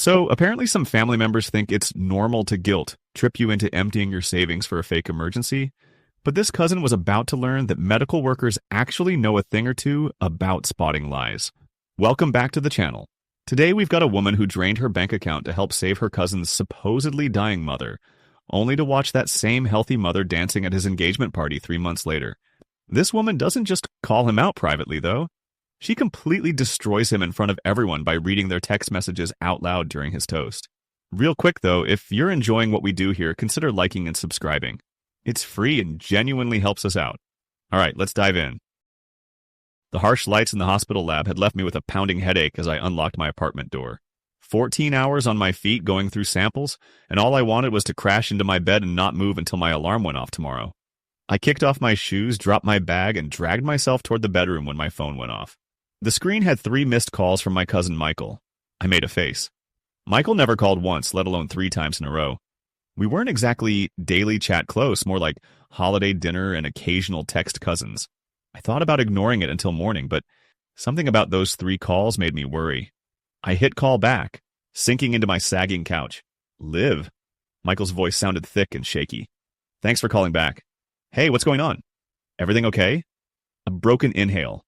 So, apparently some family members think it's normal to guilt, trip you into emptying your savings for a fake emergency. But this cousin was about to learn that medical workers actually know a thing or two about spotting lies. Welcome back to the channel. Today we've got a woman who drained her bank account to help save her cousin's supposedly dying mother, only to watch that same healthy mother dancing at his engagement party 3 months later. This woman doesn't just call him out privately, though. She completely destroys him in front of everyone by reading their text messages out loud during his toast. Real quick, though, if you're enjoying what we do here, consider liking and subscribing. It's free and genuinely helps us out. All right, let's dive in. The harsh lights in the hospital lab had left me with a pounding headache as I unlocked my apartment door. 14 hours on my feet going through samples, and all I wanted was to crash into my bed and not move until my alarm went off tomorrow. I kicked off my shoes, dropped my bag, and dragged myself toward the bedroom when my phone went off. The screen had 3 missed calls from my cousin Michael. I made a face. Michael never called once, let alone 3 times in a row. We weren't exactly daily chat close, more like holiday dinner and occasional text cousins. I thought about ignoring it until morning, but something about those 3 calls made me worry. I hit call back, sinking into my sagging couch. Liv. Michael's voice sounded thick and shaky. Thanks for calling back. Hey, what's going on? Everything okay? A broken inhale.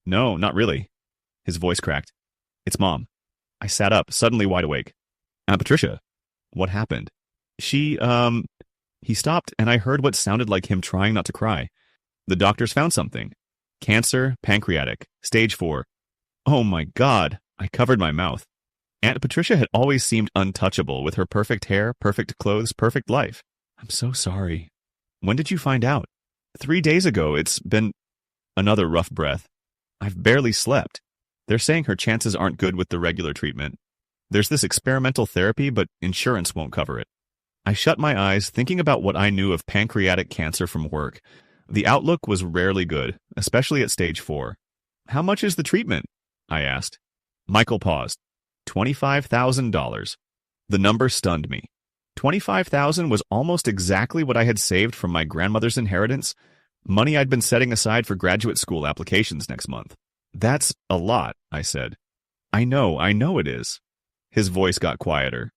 No, not really. His voice cracked. It's Mom. I sat up, suddenly wide awake. Aunt Patricia. What happened? He stopped, and I heard what sounded like him trying not to cry. The doctors found something. Cancer, pancreatic, stage 4. Oh my God, I covered my mouth. Aunt Patricia had always seemed untouchable with her perfect hair, perfect clothes, perfect life. I'm so sorry. When did you find out? 3 days ago. It's been... Another rough breath. I've barely slept. They're saying her chances aren't good with the regular treatment. There's this experimental therapy, but insurance won't cover it. I shut my eyes, thinking about what I knew of pancreatic cancer from work. The outlook was rarely good, especially at stage 4. How much is the treatment? I asked. Michael paused. $25,000. The number stunned me. $25,000 was almost exactly what I had saved from my grandmother's inheritance, money I'd been setting aside for graduate school applications next month. That's a lot, I said. I know it is. His voice got quieter.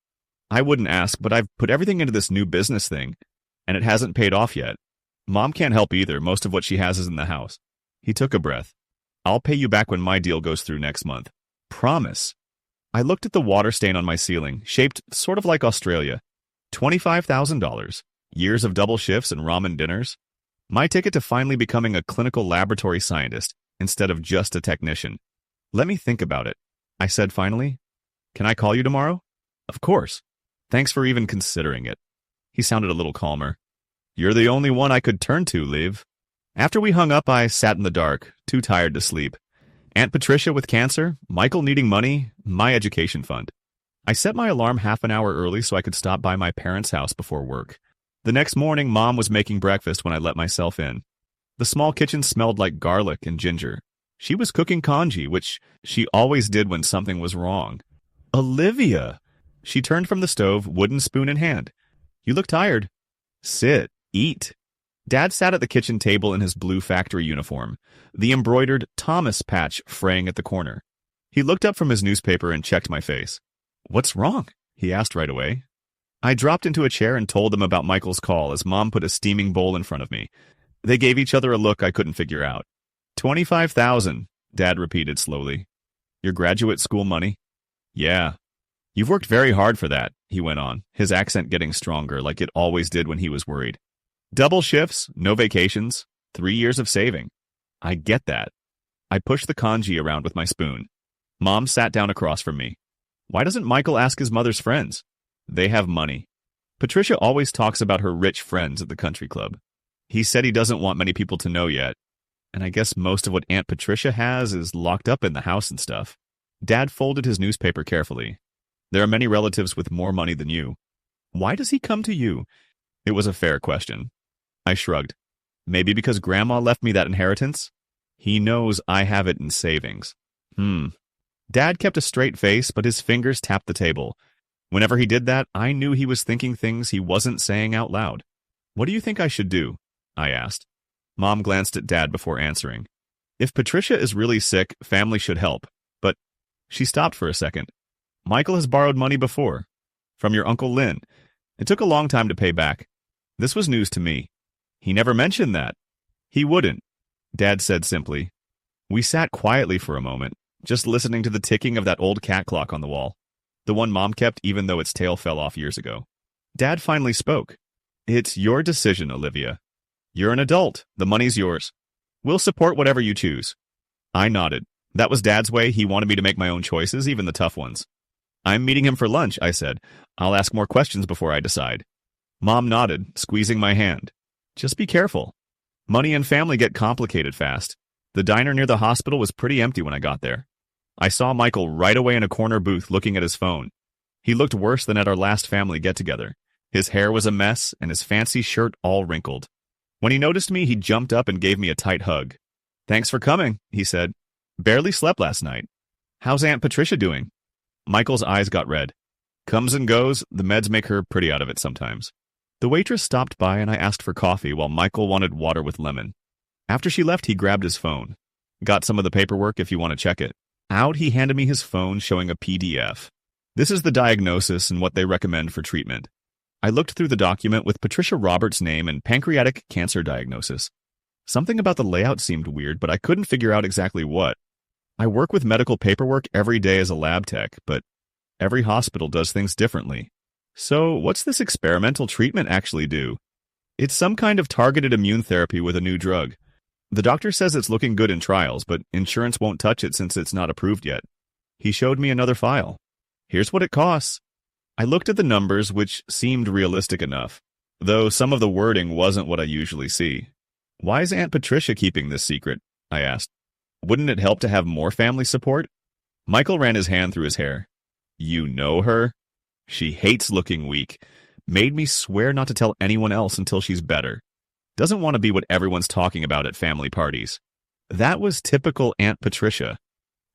I wouldn't ask, but I've put everything into this new business thing, and it hasn't paid off yet. Mom can't help either. Most of what she has is in the house. He took a breath. I'll pay you back when my deal goes through next month. Promise. I looked at the water stain on my ceiling, shaped sort of like Australia. $25,000. Years of double shifts and ramen dinners. My ticket to finally becoming a clinical laboratory scientist instead of just a technician. Let me think about it, I said finally. Can I call you tomorrow? Of course. Thanks for even considering it. He sounded a little calmer. You're the only one I could turn to, Liv. After we hung up, I sat in the dark, too tired to sleep. Aunt Patricia with cancer, Michael needing money, my education fund. I set my alarm half an hour early so I could stop by my parents' house before work. The next morning, Mom was making breakfast when I let myself in. The small kitchen smelled like garlic and ginger. She was cooking congee, which she always did when something was wrong. Olivia! She turned from the stove, wooden spoon in hand. You look tired. Sit. Eat. Dad sat at the kitchen table in his blue factory uniform, the embroidered Thomas patch fraying at the corner. He looked up from his newspaper and checked my face. What's wrong? He asked right away. I dropped into a chair and told them about Michael's call as Mom put a steaming bowl in front of me. They gave each other a look I couldn't figure out. $25,000, Dad repeated slowly. Your graduate school money? Yeah. You've worked very hard for that, he went on, his accent getting stronger like it always did when he was worried. Double shifts, no vacations, 3 years of saving. I get that. I pushed the congee around with my spoon. Mom sat down across from me. Why doesn't Michael ask his mother's friends? They have money. Patricia always talks about her rich friends at the country club. He said he doesn't want many people to know yet. And I guess most of what Aunt Patricia has is locked up in the house and stuff. Dad folded his newspaper carefully. There are many relatives with more money than you. Why does he come to you? It was a fair question. I shrugged. Maybe because Grandma left me that inheritance? He knows I have it in savings. Dad kept a straight face, but his fingers tapped the table. Whenever he did that, I knew he was thinking things he wasn't saying out loud. What do you think I should do? I asked. Mom glanced at Dad before answering. If Patricia is really sick, family should help. But she stopped for a second. Michael has borrowed money before. From your Uncle Lynn. It took a long time to pay back. This was news to me. He never mentioned that. He wouldn't, Dad said simply. We sat quietly for a moment, just listening to the ticking of that old cat clock on the wall, the one Mom kept even though its tail fell off years ago. Dad finally spoke. It's your decision, Olivia. You're an adult. The money's yours. We'll support whatever you choose. I nodded. That was Dad's way. He wanted me to make my own choices, even the tough ones. I'm meeting him for lunch, I said. I'll ask more questions before I decide. Mom nodded, squeezing my hand. Just be careful. Money and family get complicated fast. The diner near the hospital was pretty empty when I got there. I saw Michael right away in a corner booth looking at his phone. He looked worse than at our last family get-together. His hair was a mess and his fancy shirt all wrinkled. When he noticed me, he jumped up and gave me a tight hug. Thanks for coming, he said. Barely slept last night. How's Aunt Patricia doing? Michael's eyes got red. Comes and goes, the meds make her pretty out of it sometimes. The waitress stopped by and I asked for coffee while Michael wanted water with lemon. After she left, he grabbed his phone. Got some of the paperwork if you want to check it. Out, he handed me his phone showing a PDF. This is the diagnosis and what they recommend for treatment. I looked through the document with Patricia Roberts' name and pancreatic cancer diagnosis. Something about the layout seemed weird, but I couldn't figure out exactly what. I work with medical paperwork every day as a lab tech, but every hospital does things differently. So what's this experimental treatment actually do? It's some kind of targeted immune therapy with a new drug. The doctor says it's looking good in trials, but insurance won't touch it since it's not approved yet. He showed me another file. Here's what it costs. I looked at the numbers, which seemed realistic enough, though some of the wording wasn't what I usually see. Why is Aunt Patricia keeping this secret? I asked. Wouldn't it help to have more family support? Michael ran his hand through his hair. You know her? She hates looking weak. Made me swear not to tell anyone else until she's better. Doesn't want to be what everyone's talking about at family parties. That was typical Aunt Patricia.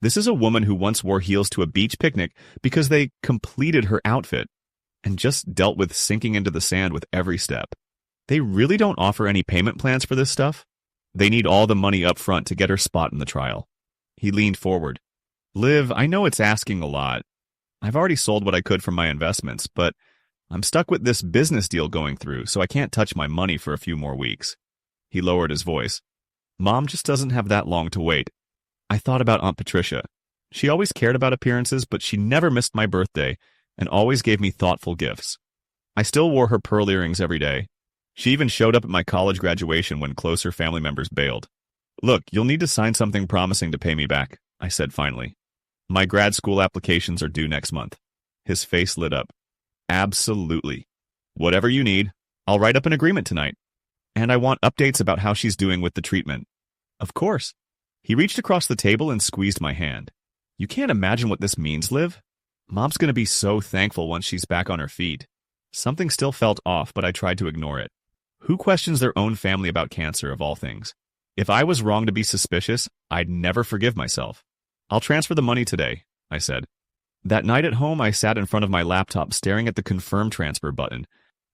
This is a woman who once wore heels to a beach picnic because they completed her outfit and just dealt with sinking into the sand with every step. They really don't offer any payment plans for this stuff. They need all the money up front to get her spot in the trial. He leaned forward. Liv, I know it's asking a lot. I've already sold what I could from my investments, but I'm stuck with this business deal going through, so I can't touch my money for a few more weeks. He lowered his voice. Mom just doesn't have that long to wait. I thought about Aunt Patricia. She always cared about appearances, but she never missed my birthday and always gave me thoughtful gifts. I still wore her pearl earrings every day. She even showed up at my college graduation when closer family members bailed. Look, you'll need to sign something promising to pay me back, I said finally. My grad school applications are due next month. His face lit up. Absolutely. Whatever you need, I'll write up an agreement tonight. And I want updates about how she's doing with the treatment. Of course. He reached across the table and squeezed my hand. You can't imagine what this means, Liv. Mom's going to be so thankful once she's back on her feet. Something still felt off, but I tried to ignore it. Who questions their own family about cancer, of all things? If I was wrong to be suspicious, I'd never forgive myself. I'll transfer the money today, I said. That night at home, I sat in front of my laptop staring at the confirm transfer button.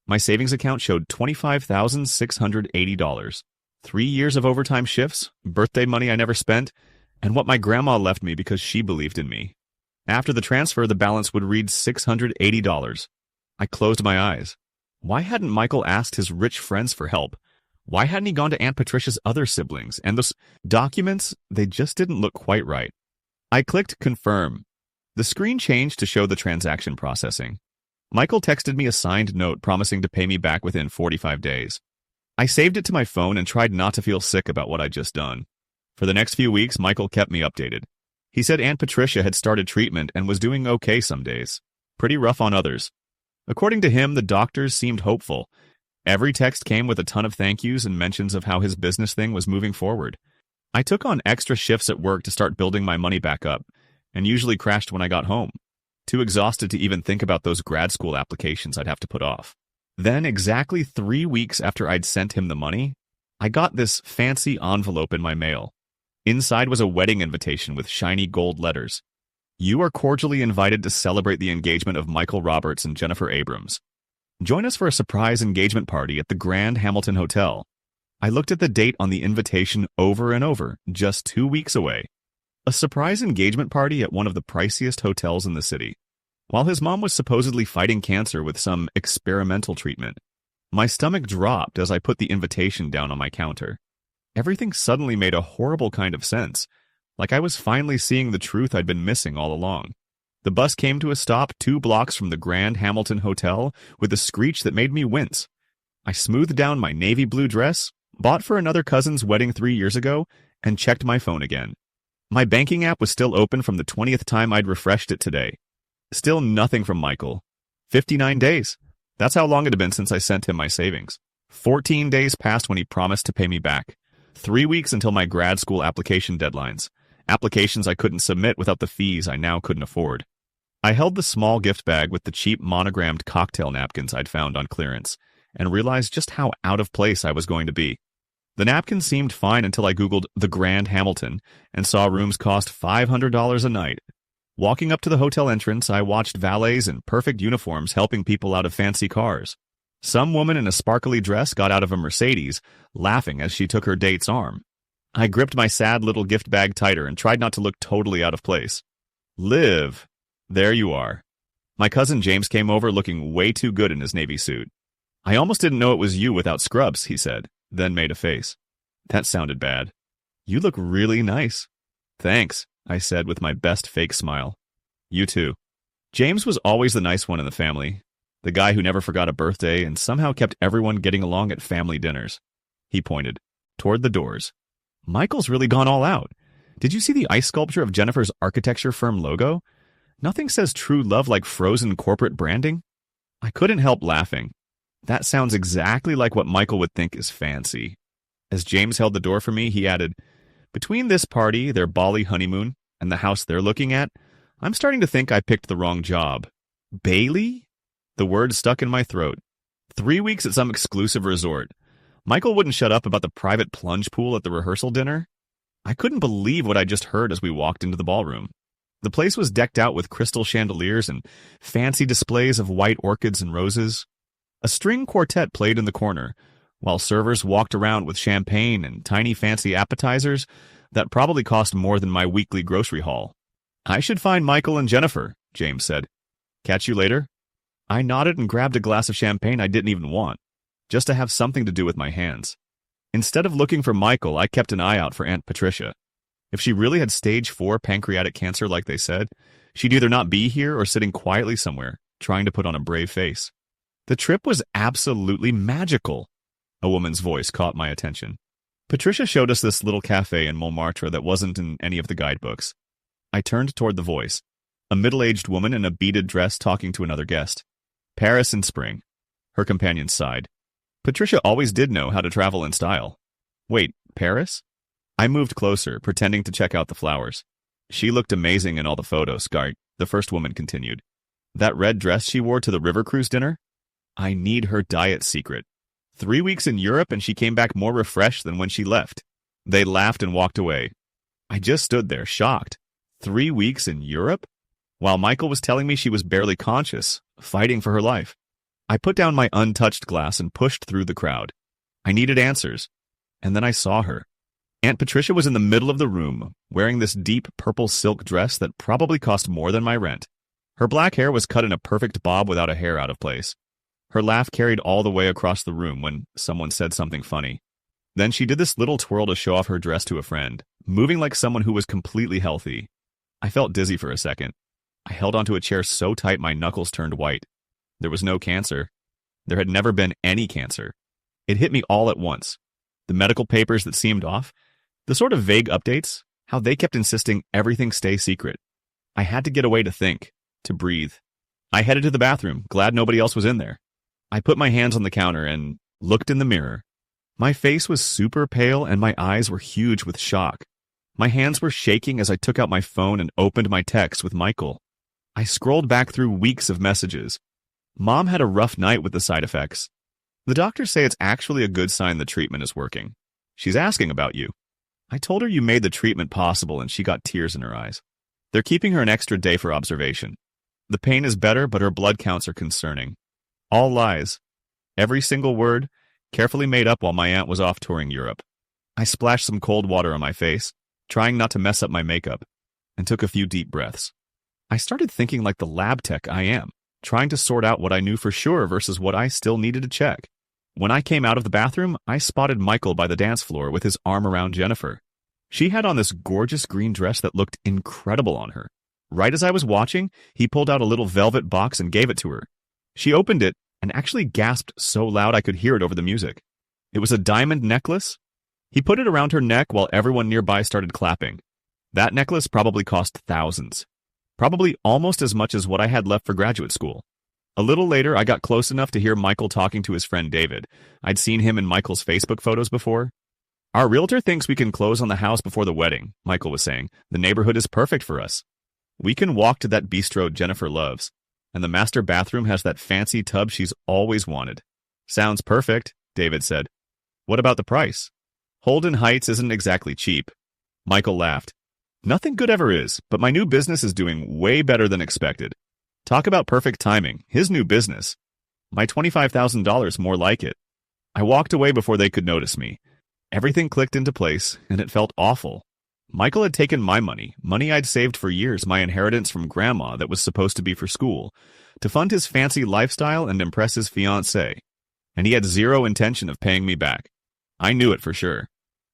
My savings account showed $25,680. 3 years of overtime shifts, birthday money I never spent, and what my grandma left me because she believed in me. After the transfer, the balance would read $680. I closed my eyes. Why hadn't Michael asked his rich friends for help? Why hadn't he gone to Aunt Patricia's other siblings? And those documents, they just didn't look quite right. I clicked confirm. The screen changed to show the transaction processing. Michael texted me a signed note promising to pay me back within 45 days. I saved it to my phone and tried not to feel sick about what I'd just done. For the next few weeks, Michael kept me updated. He said Aunt Patricia had started treatment and was doing okay some days. Pretty rough on others. According to him, the doctors seemed hopeful. Every text came with a ton of thank yous and mentions of how his business thing was moving forward. I took on extra shifts at work to start building my money back up, and usually crashed when I got home. Too exhausted to even think about those grad school applications I'd have to put off. Then, exactly 3 weeks after I'd sent him the money, I got this fancy envelope in my mail. Inside was a wedding invitation with shiny gold letters. You are cordially invited to celebrate the engagement of Michael Roberts and Jennifer Abrams. Join us for a surprise engagement party at the Grand Hamilton Hotel. I looked at the date on the invitation over and over, just 2 weeks away. A surprise engagement party at one of the priciest hotels in the city. while his mom was supposedly fighting cancer with some experimental treatment. My stomach dropped as I put the invitation down on my counter. Everything suddenly made a horrible kind of sense, like I was finally seeing the truth I'd been missing all along. The bus came to a stop 2 blocks from the Grand Hamilton Hotel with a screech that made me wince. I smoothed down my navy blue dress, bought for another cousin's wedding 3 years ago, and checked my phone again. My banking app was still open from the 20th time I'd refreshed it today. Still nothing from Michael. 59 days. That's how long it had been since I sent him my savings. 14 days passed when he promised to pay me back. 3 weeks until my grad school application deadlines. Applications I couldn't submit without the fees I now couldn't afford. I held the small gift bag with the cheap monogrammed cocktail napkins I'd found on clearance, and realized just how out of place I was going to be. The napkins seemed fine until I Googled the Grand Hamilton and saw rooms cost $500 a night. Walking up to the hotel entrance, I watched valets in perfect uniforms helping people out of fancy cars. Some woman in a sparkly dress got out of a Mercedes, laughing as she took her date's arm. I gripped my sad little gift bag tighter and tried not to look totally out of place. Liv, there you are. My cousin James came over looking way too good in his navy suit. I almost didn't know it was you without scrubs, he said, then made a face. That sounded bad. You look really nice. Thanks, I said with my best fake smile. You too. James was always the nice one in the family, the guy who never forgot a birthday and somehow kept everyone getting along at family dinners. He pointed toward the doors. Michael's really gone all out. Did you see the ice sculpture of Jennifer's architecture firm logo? Nothing says true love like frozen corporate branding. I couldn't help laughing. That sounds exactly like what Michael would think is fancy. As James held the door for me, he added, between this party, their Bali honeymoon, and the house they're looking at, I'm starting to think I picked the wrong job. Bailey? The word stuck in my throat. 3 weeks at some exclusive resort. Michael wouldn't shut up about the private plunge pool at the rehearsal dinner. I couldn't believe what I just heard as we walked into the ballroom. The place was decked out with crystal chandeliers and fancy displays of white orchids and roses. A string quartet played in the corner, while servers walked around with champagne and tiny fancy appetizers that probably cost more than my weekly grocery haul. I should find Michael and Jennifer, James said. Catch you later? I nodded and grabbed a glass of champagne I didn't even want, just to have something to do with my hands. Instead of looking for Michael, I kept an eye out for Aunt Patricia. If she really had stage 4 pancreatic cancer like they said, she'd either not be here or sitting quietly somewhere, trying to put on a brave face. The trip was absolutely magical. A woman's voice caught my attention. Patricia showed us this little cafe in Montmartre that wasn't in any of the guidebooks. I turned toward the voice, a middle-aged woman in a beaded dress talking to another guest. Paris in spring. Her companion sighed. Patricia always did know how to travel in style. Wait, Paris? I moved closer, pretending to check out the flowers. She looked amazing in all the photos, the first woman continued. That red dress she wore to the river cruise dinner? I need her diet secret. 3 weeks in Europe and she came back more refreshed than when she left. They laughed and walked away. I just stood there, shocked. 3 weeks in Europe? While Michael was telling me she was barely conscious, fighting for her life. I put down my untouched glass and pushed through the crowd. I needed answers. And then I saw her. Aunt Patricia was in the middle of the room, wearing this deep purple silk dress that probably cost more than my rent. Her black hair was cut in a perfect bob without a hair out of place. Her laugh carried all the way across the room when someone said something funny. Then she did this little twirl to show off her dress to a friend, moving like someone who was completely healthy. I felt dizzy for a second. I held onto a chair so tight my knuckles turned white. There was no cancer. There had never been any cancer. It hit me all at once. The medical papers that seemed off, the sort of vague updates, how they kept insisting everything stay secret. I had to get away to think, to breathe. I headed to the bathroom, glad nobody else was in there. I put my hands on the counter and looked in the mirror. My face was super pale and my eyes were huge with shock. My hands were shaking as I took out my phone and opened my text with Michael. I scrolled back through weeks of messages. Mom had a rough night with the side effects. The doctors say it's actually a good sign the treatment is working. She's asking about you. I told her you made the treatment possible and she got tears in her eyes. They're keeping her an extra day for observation. The pain is better, but her blood counts are concerning. All lies. Every single word, carefully made up while my aunt was off touring Europe. I splashed some cold water on my face, trying not to mess up my makeup, and took a few deep breaths. I started thinking like the lab tech I am, trying to sort out what I knew for sure versus what I still needed to check. When I came out of the bathroom, I spotted Michael by the dance floor with his arm around Jennifer. She had on this gorgeous green dress that looked incredible on her. Right as I was watching, he pulled out a little velvet box and gave it to her. She opened it and actually gasped so loud I could hear it over the music. It was a diamond necklace. He put it around her neck while everyone nearby started clapping. That necklace probably cost thousands. Probably almost as much as what I had left for graduate school. A little later, I got close enough to hear Michael talking to his friend David. I'd seen him in Michael's Facebook photos before. Our realtor thinks we can close on the house before the wedding, Michael was saying. The neighborhood is perfect for us. We can walk to that bistro Jennifer loves. And the master bathroom has that fancy tub she's always wanted. Sounds perfect, David said. What about the price? Holden Heights isn't exactly cheap. Michael laughed. Nothing good ever is, but my new business is doing way better than expected. Talk about perfect timing, his new business. My $25,000 more like it. I walked away before they could notice me. Everything clicked into place, and it felt awful. Michael had taken my money I'd saved for years, my inheritance from Grandma that was supposed to be for school, to fund his fancy lifestyle and impress his fiancée. And he had zero intention of paying me back. I knew it for sure.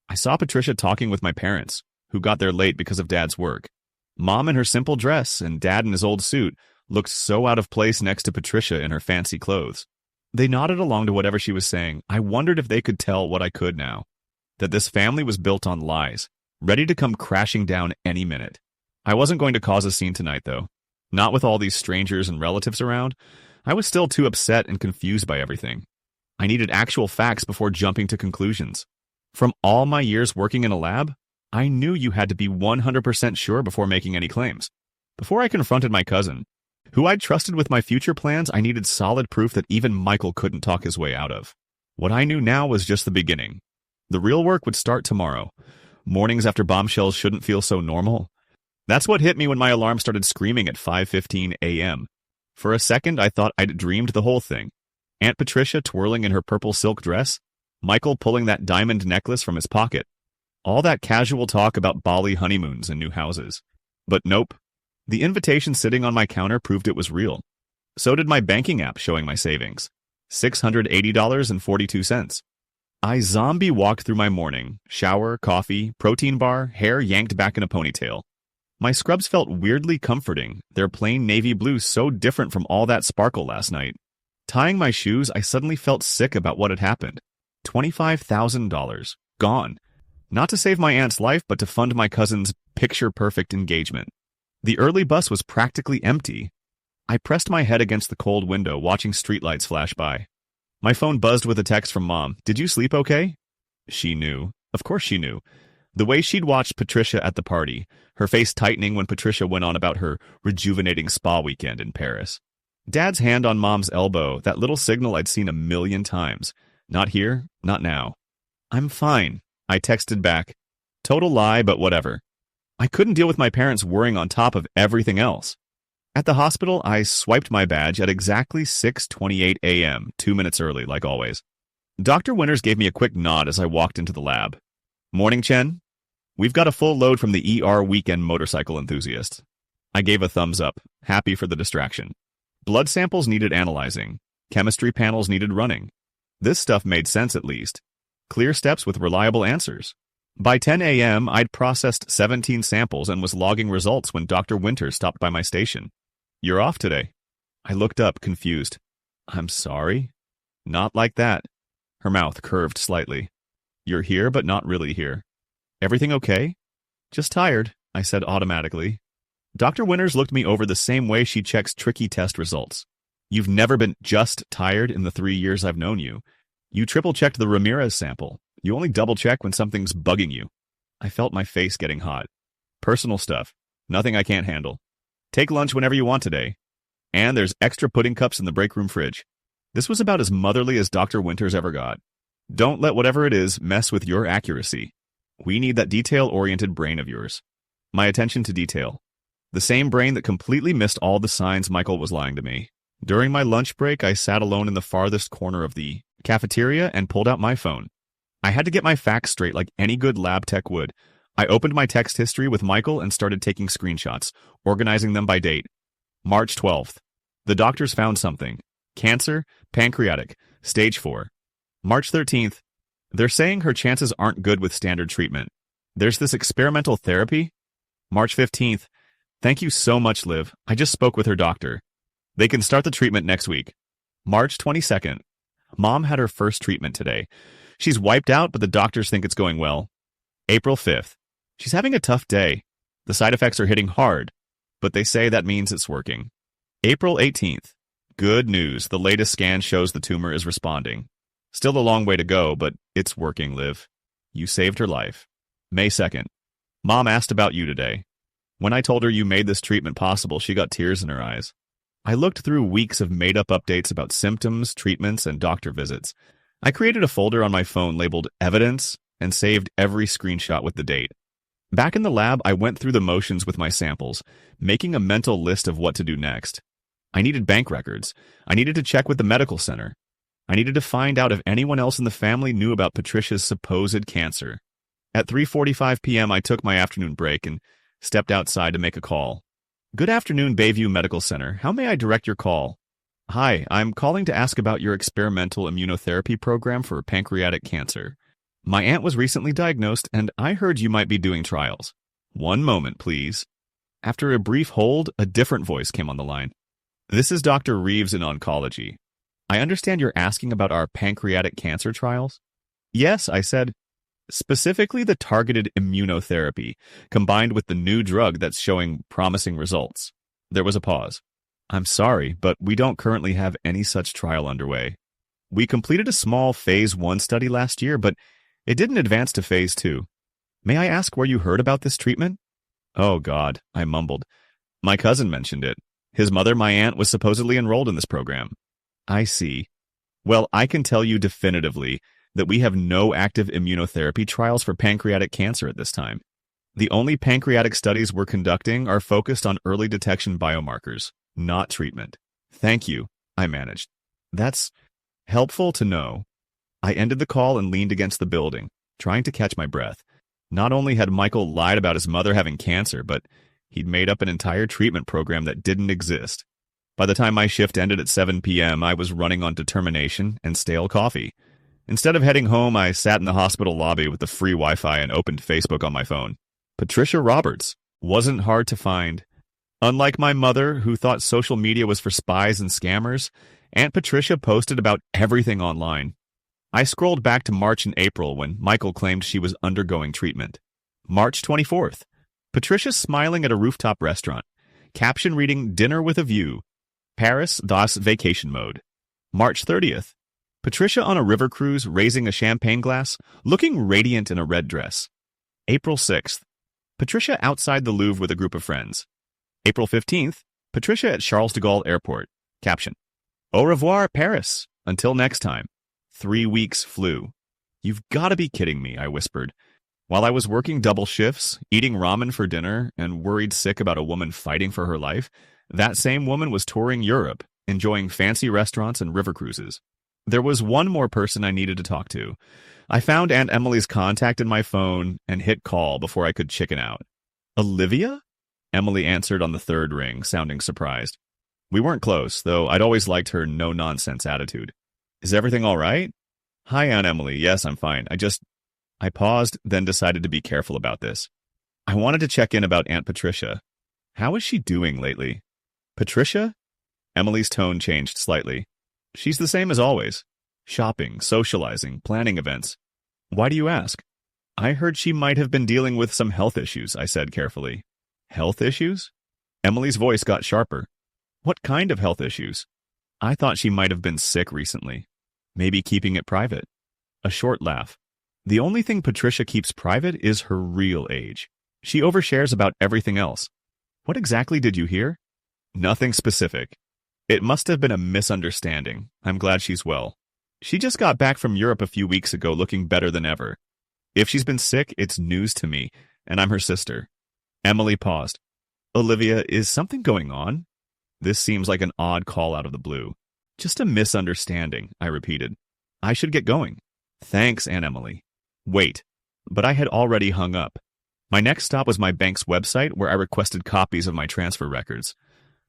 I saw Patricia talking with my parents, who got there late because of Dad's work. Mom in her simple dress and Dad in his old suit looked so out of place next to Patricia in her fancy clothes. They nodded along to whatever she was saying. I wondered if they could tell what I could now. That this family was built on lies, ready to come crashing down any minute. I wasn't going to cause a scene tonight, though. Not with all these strangers and relatives around. I was still too upset and confused by everything. I needed actual facts before jumping to conclusions. From all my years working in a lab, I knew you had to be 100% sure before making any claims. Before I confronted my cousin, who I'd trusted with my future plans, I needed solid proof that even Michael couldn't talk his way out of. What I knew now was just the beginning. The real work would start tomorrow. Mornings after bombshells shouldn't feel so normal. That's what hit me when my alarm started screaming at 5:15 a.m. For a second, I thought I'd dreamed the whole thing. Aunt Patricia twirling in her purple silk dress, Michael pulling that diamond necklace from his pocket. All that casual talk about Bali honeymoons and new houses. But nope. The invitation sitting on my counter proved it was real. So did my banking app showing my savings. $680.42. I zombie walked through my morning. Shower, coffee, protein bar, hair yanked back in a ponytail. My scrubs felt weirdly comforting, their plain navy blue so different from all that sparkle last night. Tying my shoes, I suddenly felt sick about what had happened. $25,000. Gone. Not to save my aunt's life, but to fund my cousin's picture-perfect engagement. The early bus was practically empty. I pressed my head against the cold window, watching streetlights flash by. My phone buzzed with a text from Mom. Did you sleep okay? She knew. Of course she knew. The way she'd watched Patricia at the party, her face tightening when Patricia went on about her rejuvenating spa weekend in Paris. Dad's hand on Mom's elbow, that little signal I'd seen 1,000,000 times. Not here, not now. I'm fine, I texted back. Total lie, but whatever. I couldn't deal with my parents worrying on top of everything else. At the hospital, I swiped my badge at exactly 6:28 a.m., 2 minutes early, like always. Dr. Winters gave me a quick nod as I walked into the lab. Morning, Chen. We've got a full load from the ER weekend motorcycle enthusiast. I gave a thumbs up, happy for the distraction. Blood samples needed analyzing. Chemistry panels needed running. This stuff made sense at least. Clear steps with reliable answers. By 10 a.m., I'd processed 17 samples and was logging results when Dr. Winters stopped by my station. You're off today. I looked up, confused. I'm sorry? Not like that. Her mouth curved slightly. You're here, but not really here. Everything okay? Just tired, I said automatically. Dr. Winters looked me over the same way she checks tricky test results. You've never been just tired in the 3 years I've known you. You triple-checked the Ramirez sample. You only double-check when something's bugging you. I felt my face getting hot. Personal stuff. Nothing I can't handle. Take lunch whenever you want today. And there's extra pudding cups in the break room fridge. This was about as motherly as Dr. Winters ever got. Don't let whatever it is mess with your accuracy. We need that detail-oriented brain of yours. My attention to detail. The same brain that completely missed all the signs Michael was lying to me. During my lunch break, I sat alone in the farthest corner of the cafeteria and pulled out my phone. I had to get my facts straight like any good lab tech would. I opened my text history with Michael and started taking screenshots, organizing them by date. March 12th. The doctors found something. Cancer, pancreatic, stage 4. March 13th. They're saying her chances aren't good with standard treatment. There's this experimental therapy. March 15th. Thank you so much, Liv. I just spoke with her doctor. They can start the treatment next week. March 22nd. Mom had her first treatment today. She's wiped out, but the doctors think it's going well. April 5th. She's having a tough day. The side effects are hitting hard, but they say that means it's working. April 18th. Good news. The latest scan shows the tumor is responding. Still a long way to go, but it's working, Liv. You saved her life. May 2nd. Mom asked about you today. When I told her you made this treatment possible, she got tears in her eyes. I looked through weeks of made-up updates about symptoms, treatments, and doctor visits. I created a folder on my phone labeled Evidence and saved every screenshot with the date. Back in the lab, I went through the motions with my samples, making a mental list of what to do next. I needed bank records. I needed to check with the medical center. I needed to find out if anyone else in the family knew about Patricia's supposed cancer. At 3:45 p.m., I took my afternoon break and stepped outside to make a call. Good afternoon, Bayview Medical Center. How may I direct your call? Hi, I'm calling to ask about your experimental immunotherapy program for pancreatic cancer. My aunt was recently diagnosed, and I heard you might be doing trials. One moment, please. After a brief hold, a different voice came on the line. This is Dr. Reeves in oncology. I understand you're asking about our pancreatic cancer trials? Yes, I said. Specifically the targeted immunotherapy, combined with the new drug that's showing promising results. There was a pause. I'm sorry, but we don't currently have any such trial underway. We completed a small Phase 1 study last year, but it didn't advance to Phase 2. May I ask where you heard about this treatment? Oh, God, I mumbled. My cousin mentioned it. His mother, my aunt, was supposedly enrolled in this program. I see. Well, I can tell you definitively that we have no active immunotherapy trials for pancreatic cancer at this time. The only pancreatic studies we're conducting are focused on early detection biomarkers, not treatment. Thank you, I managed. That's helpful to know. I ended the call and leaned against the building, trying to catch my breath. Not only had Michael lied about his mother having cancer, but he'd made up an entire treatment program that didn't exist. By the time my shift ended at 7 p.m., I was running on determination and stale coffee. Instead of heading home, I sat in the hospital lobby with the free Wi-Fi and opened Facebook on my phone. Patricia Roberts wasn't hard to find. Unlike my mother, who thought social media was for spies and scammers, Aunt Patricia posted about everything online. I scrolled back to March and April when Michael claimed she was undergoing treatment. March 24th. Patricia smiling at a rooftop restaurant. Caption reading, Dinner with a View. Paris, thus vacation mode. March 30th. Patricia on a river cruise raising a champagne glass, looking radiant in a red dress. April 6th. Patricia outside the Louvre with a group of friends. April 15th. Patricia at Charles de Gaulle Airport. Caption. Au revoir, Paris. Until next time. 3 weeks flew. You've got to be kidding me, I whispered. While I was working double shifts, eating ramen for dinner, and worried sick about a woman fighting for her life, that same woman was touring Europe, enjoying fancy restaurants and river cruises. There was one more person I needed to talk to. I found Aunt Emily's contact in my phone and hit call before I could chicken out. Olivia? Emily answered on the third ring, sounding surprised. We weren't close, though I'd always liked her no-nonsense attitude. Is everything all right? Hi, Aunt Emily. Yes, I'm fine. I paused, then decided to be careful about this. I wanted to check in about Aunt Patricia. How is she doing lately? Patricia? Emily's tone changed slightly. She's the same as always. Shopping, socializing, planning events. Why do you ask? I heard she might have been dealing with some health issues, I said carefully. Health issues? Emily's voice got sharper. What kind of health issues? I thought she might have been sick recently. Maybe keeping it private. A short laugh. The only thing Patricia keeps private is her real age. She overshares about everything else. What exactly did you hear? Nothing specific. It must have been a misunderstanding. I'm glad she's well. She just got back from Europe a few weeks ago looking better than ever. If she's been sick, it's news to me, and I'm her sister. Emily paused. Olivia, is something going on? This seems like an odd call out of the blue. Just a misunderstanding, I repeated. I should get going. Thanks, Aunt Emily. Wait, but I had already hung up. My next stop was my bank's website, where I requested copies of my transfer records.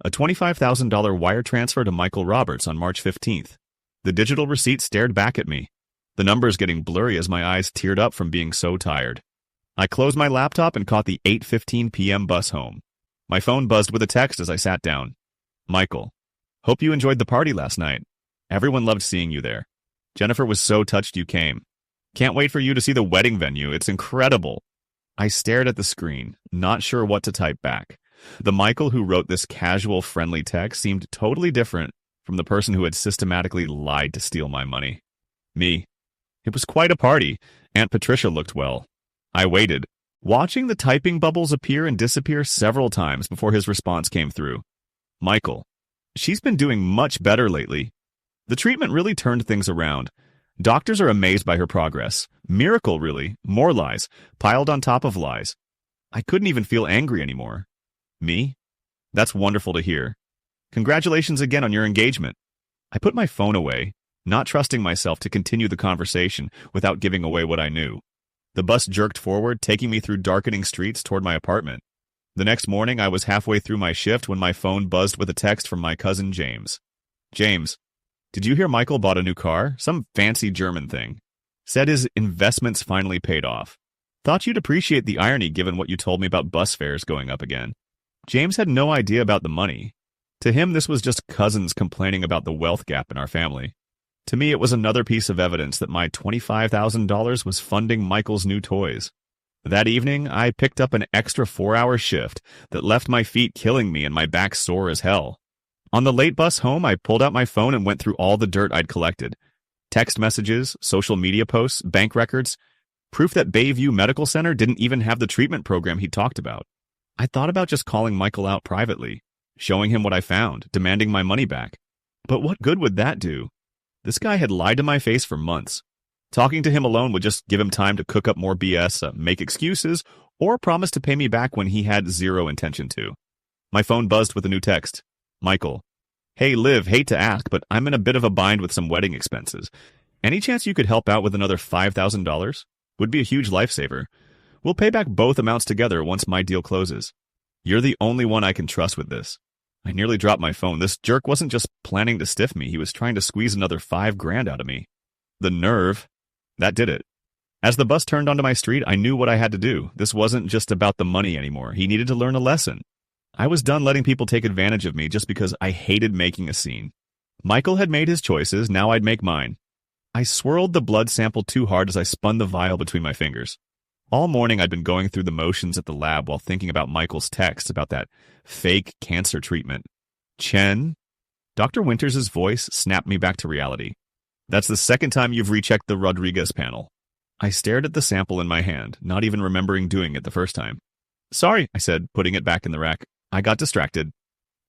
A $25,000 wire transfer to Michael Roberts on March 15th. The digital receipt stared back at me, the numbers getting blurry as my eyes teared up from being so tired. I closed my laptop and caught the 8:15 p.m. bus home. My phone buzzed with a text as I sat down. Michael, hope you enjoyed the party last night. Everyone loved seeing you there. Jennifer was so touched you came. Can't wait for you to see the wedding venue. It's incredible. I stared at the screen, not sure what to type back. The Michael who wrote this casual, friendly text seemed totally different from the person who had systematically lied to steal my money. Me. It was quite a party. Aunt Patricia looked well. I waited, watching the typing bubbles appear and disappear several times before his response came through. Michael. She's been doing much better lately. The treatment really turned things around. Doctors are amazed by her progress. Miracle, really. More lies, piled on top of lies. I couldn't even feel angry anymore. Me? That's wonderful to hear. Congratulations again on your engagement. I put my phone away, not trusting myself to continue the conversation without giving away what I knew. The bus jerked forward, taking me through darkening streets toward my apartment. The next morning, I was halfway through my shift when my phone buzzed with a text from my cousin James. James, did you hear Michael bought a new car? Some fancy German thing. Said his investments finally paid off. Thought you'd appreciate the irony given what you told me about bus fares going up again. James had no idea about the money. To him, this was just cousins complaining about the wealth gap in our family. To me, it was another piece of evidence that my $25,000 was funding Michael's new toys. That evening, I picked up an extra 4-hour shift that left my feet killing me and my back sore as hell. On the late bus home, I pulled out my phone and went through all the dirt I'd collected. Text messages, social media posts, bank records, proof that Bayview Medical Center didn't even have the treatment program he talked about. I thought about just calling Michael out privately, showing him what I found, demanding my money back. But what good would that do? This guy had lied to my face for months. Talking to him alone would just give him time to cook up more BS, make excuses, or promise to pay me back when he had zero intention to. My phone buzzed with a new text. Michael. Hey, Liv, hate to ask, but I'm in a bit of a bind with some wedding expenses. Any chance you could help out with another $5,000? Would be a huge lifesaver. We'll pay back both amounts together once my deal closes. You're the only one I can trust with this. I nearly dropped my phone. This jerk wasn't just planning to stiff me. He was trying to squeeze another $5,000 out of me. The nerve. That did it. As the bus turned onto my street, I knew what I had to do. This wasn't just about the money anymore. He needed to learn a lesson. I was done letting people take advantage of me just because I hated making a scene. Michael had made his choices, now I'd make mine. I swirled the blood sample too hard as I spun the vial between my fingers. All morning I'd been going through the motions at the lab while thinking about Michael's text about that fake cancer treatment. Chen? Dr. Winters' voice snapped me back to reality. That's the second time you've rechecked the Rodriguez panel. I stared at the sample in my hand, not even remembering doing it the first time. Sorry, I said, putting it back in the rack. I got distracted.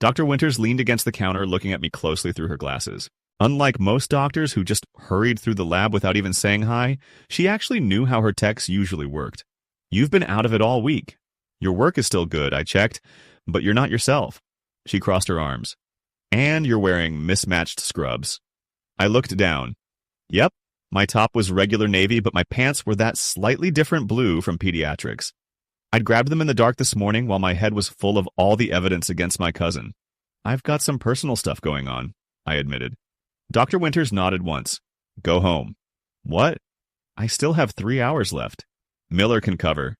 Dr. Winters leaned against the counter, looking at me closely through her glasses. Unlike most doctors who just hurried through the lab without even saying hi, she actually knew how her texts usually worked. You've been out of it all week. Your work is still good, I checked, but you're not yourself. She crossed her arms. And you're wearing mismatched scrubs. I looked down. Yep, my top was regular navy, but my pants were that slightly different blue from pediatrics. I'd grabbed them in the dark this morning while my head was full of all the evidence against my cousin. I've got some personal stuff going on, I admitted. Dr. Winters nodded once. Go home. What? I still have 3 hours left. Miller can cover.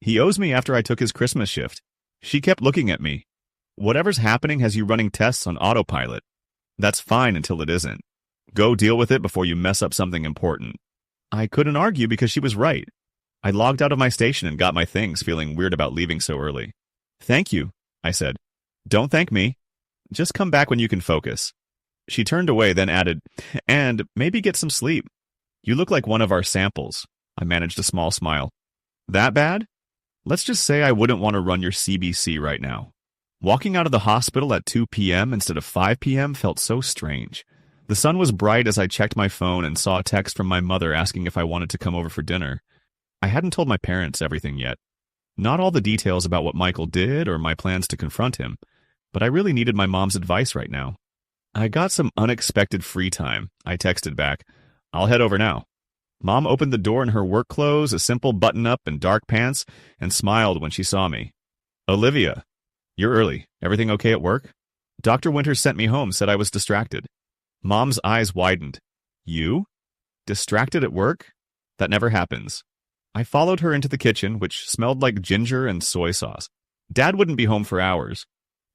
He owes me after I took his Christmas shift. She kept looking at me. Whatever's happening has you running tests on autopilot. That's fine until it isn't. Go deal with it before you mess up something important. I couldn't argue because she was right. I logged out of my station and got my things, feeling weird about leaving so early. Thank you, I said. Don't thank me. Just come back when you can focus. She turned away, then added, and maybe get some sleep. You look like one of our samples. I managed a small smile. That bad? Let's just say I wouldn't want to run your CBC right now. Walking out of the hospital at 2 p.m. instead of 5 p.m. felt so strange. The sun was bright as I checked my phone and saw a text from my mother asking if I wanted to come over for dinner. I hadn't told my parents everything yet. Not all the details about what Michael did or my plans to confront him, but I really needed my mom's advice right now. I got some unexpected free time. I texted back, I'll head over now. Mom opened the door in her work clothes, a simple button-up and dark pants, and smiled when she saw me. "Olivia, you're early. Everything okay at work?" "Dr. Winters sent me home, said I was distracted." Mom's eyes widened. "You? Distracted at work? That never happens." I followed her into the kitchen, which smelled like ginger and soy sauce. Dad wouldn't be home for hours.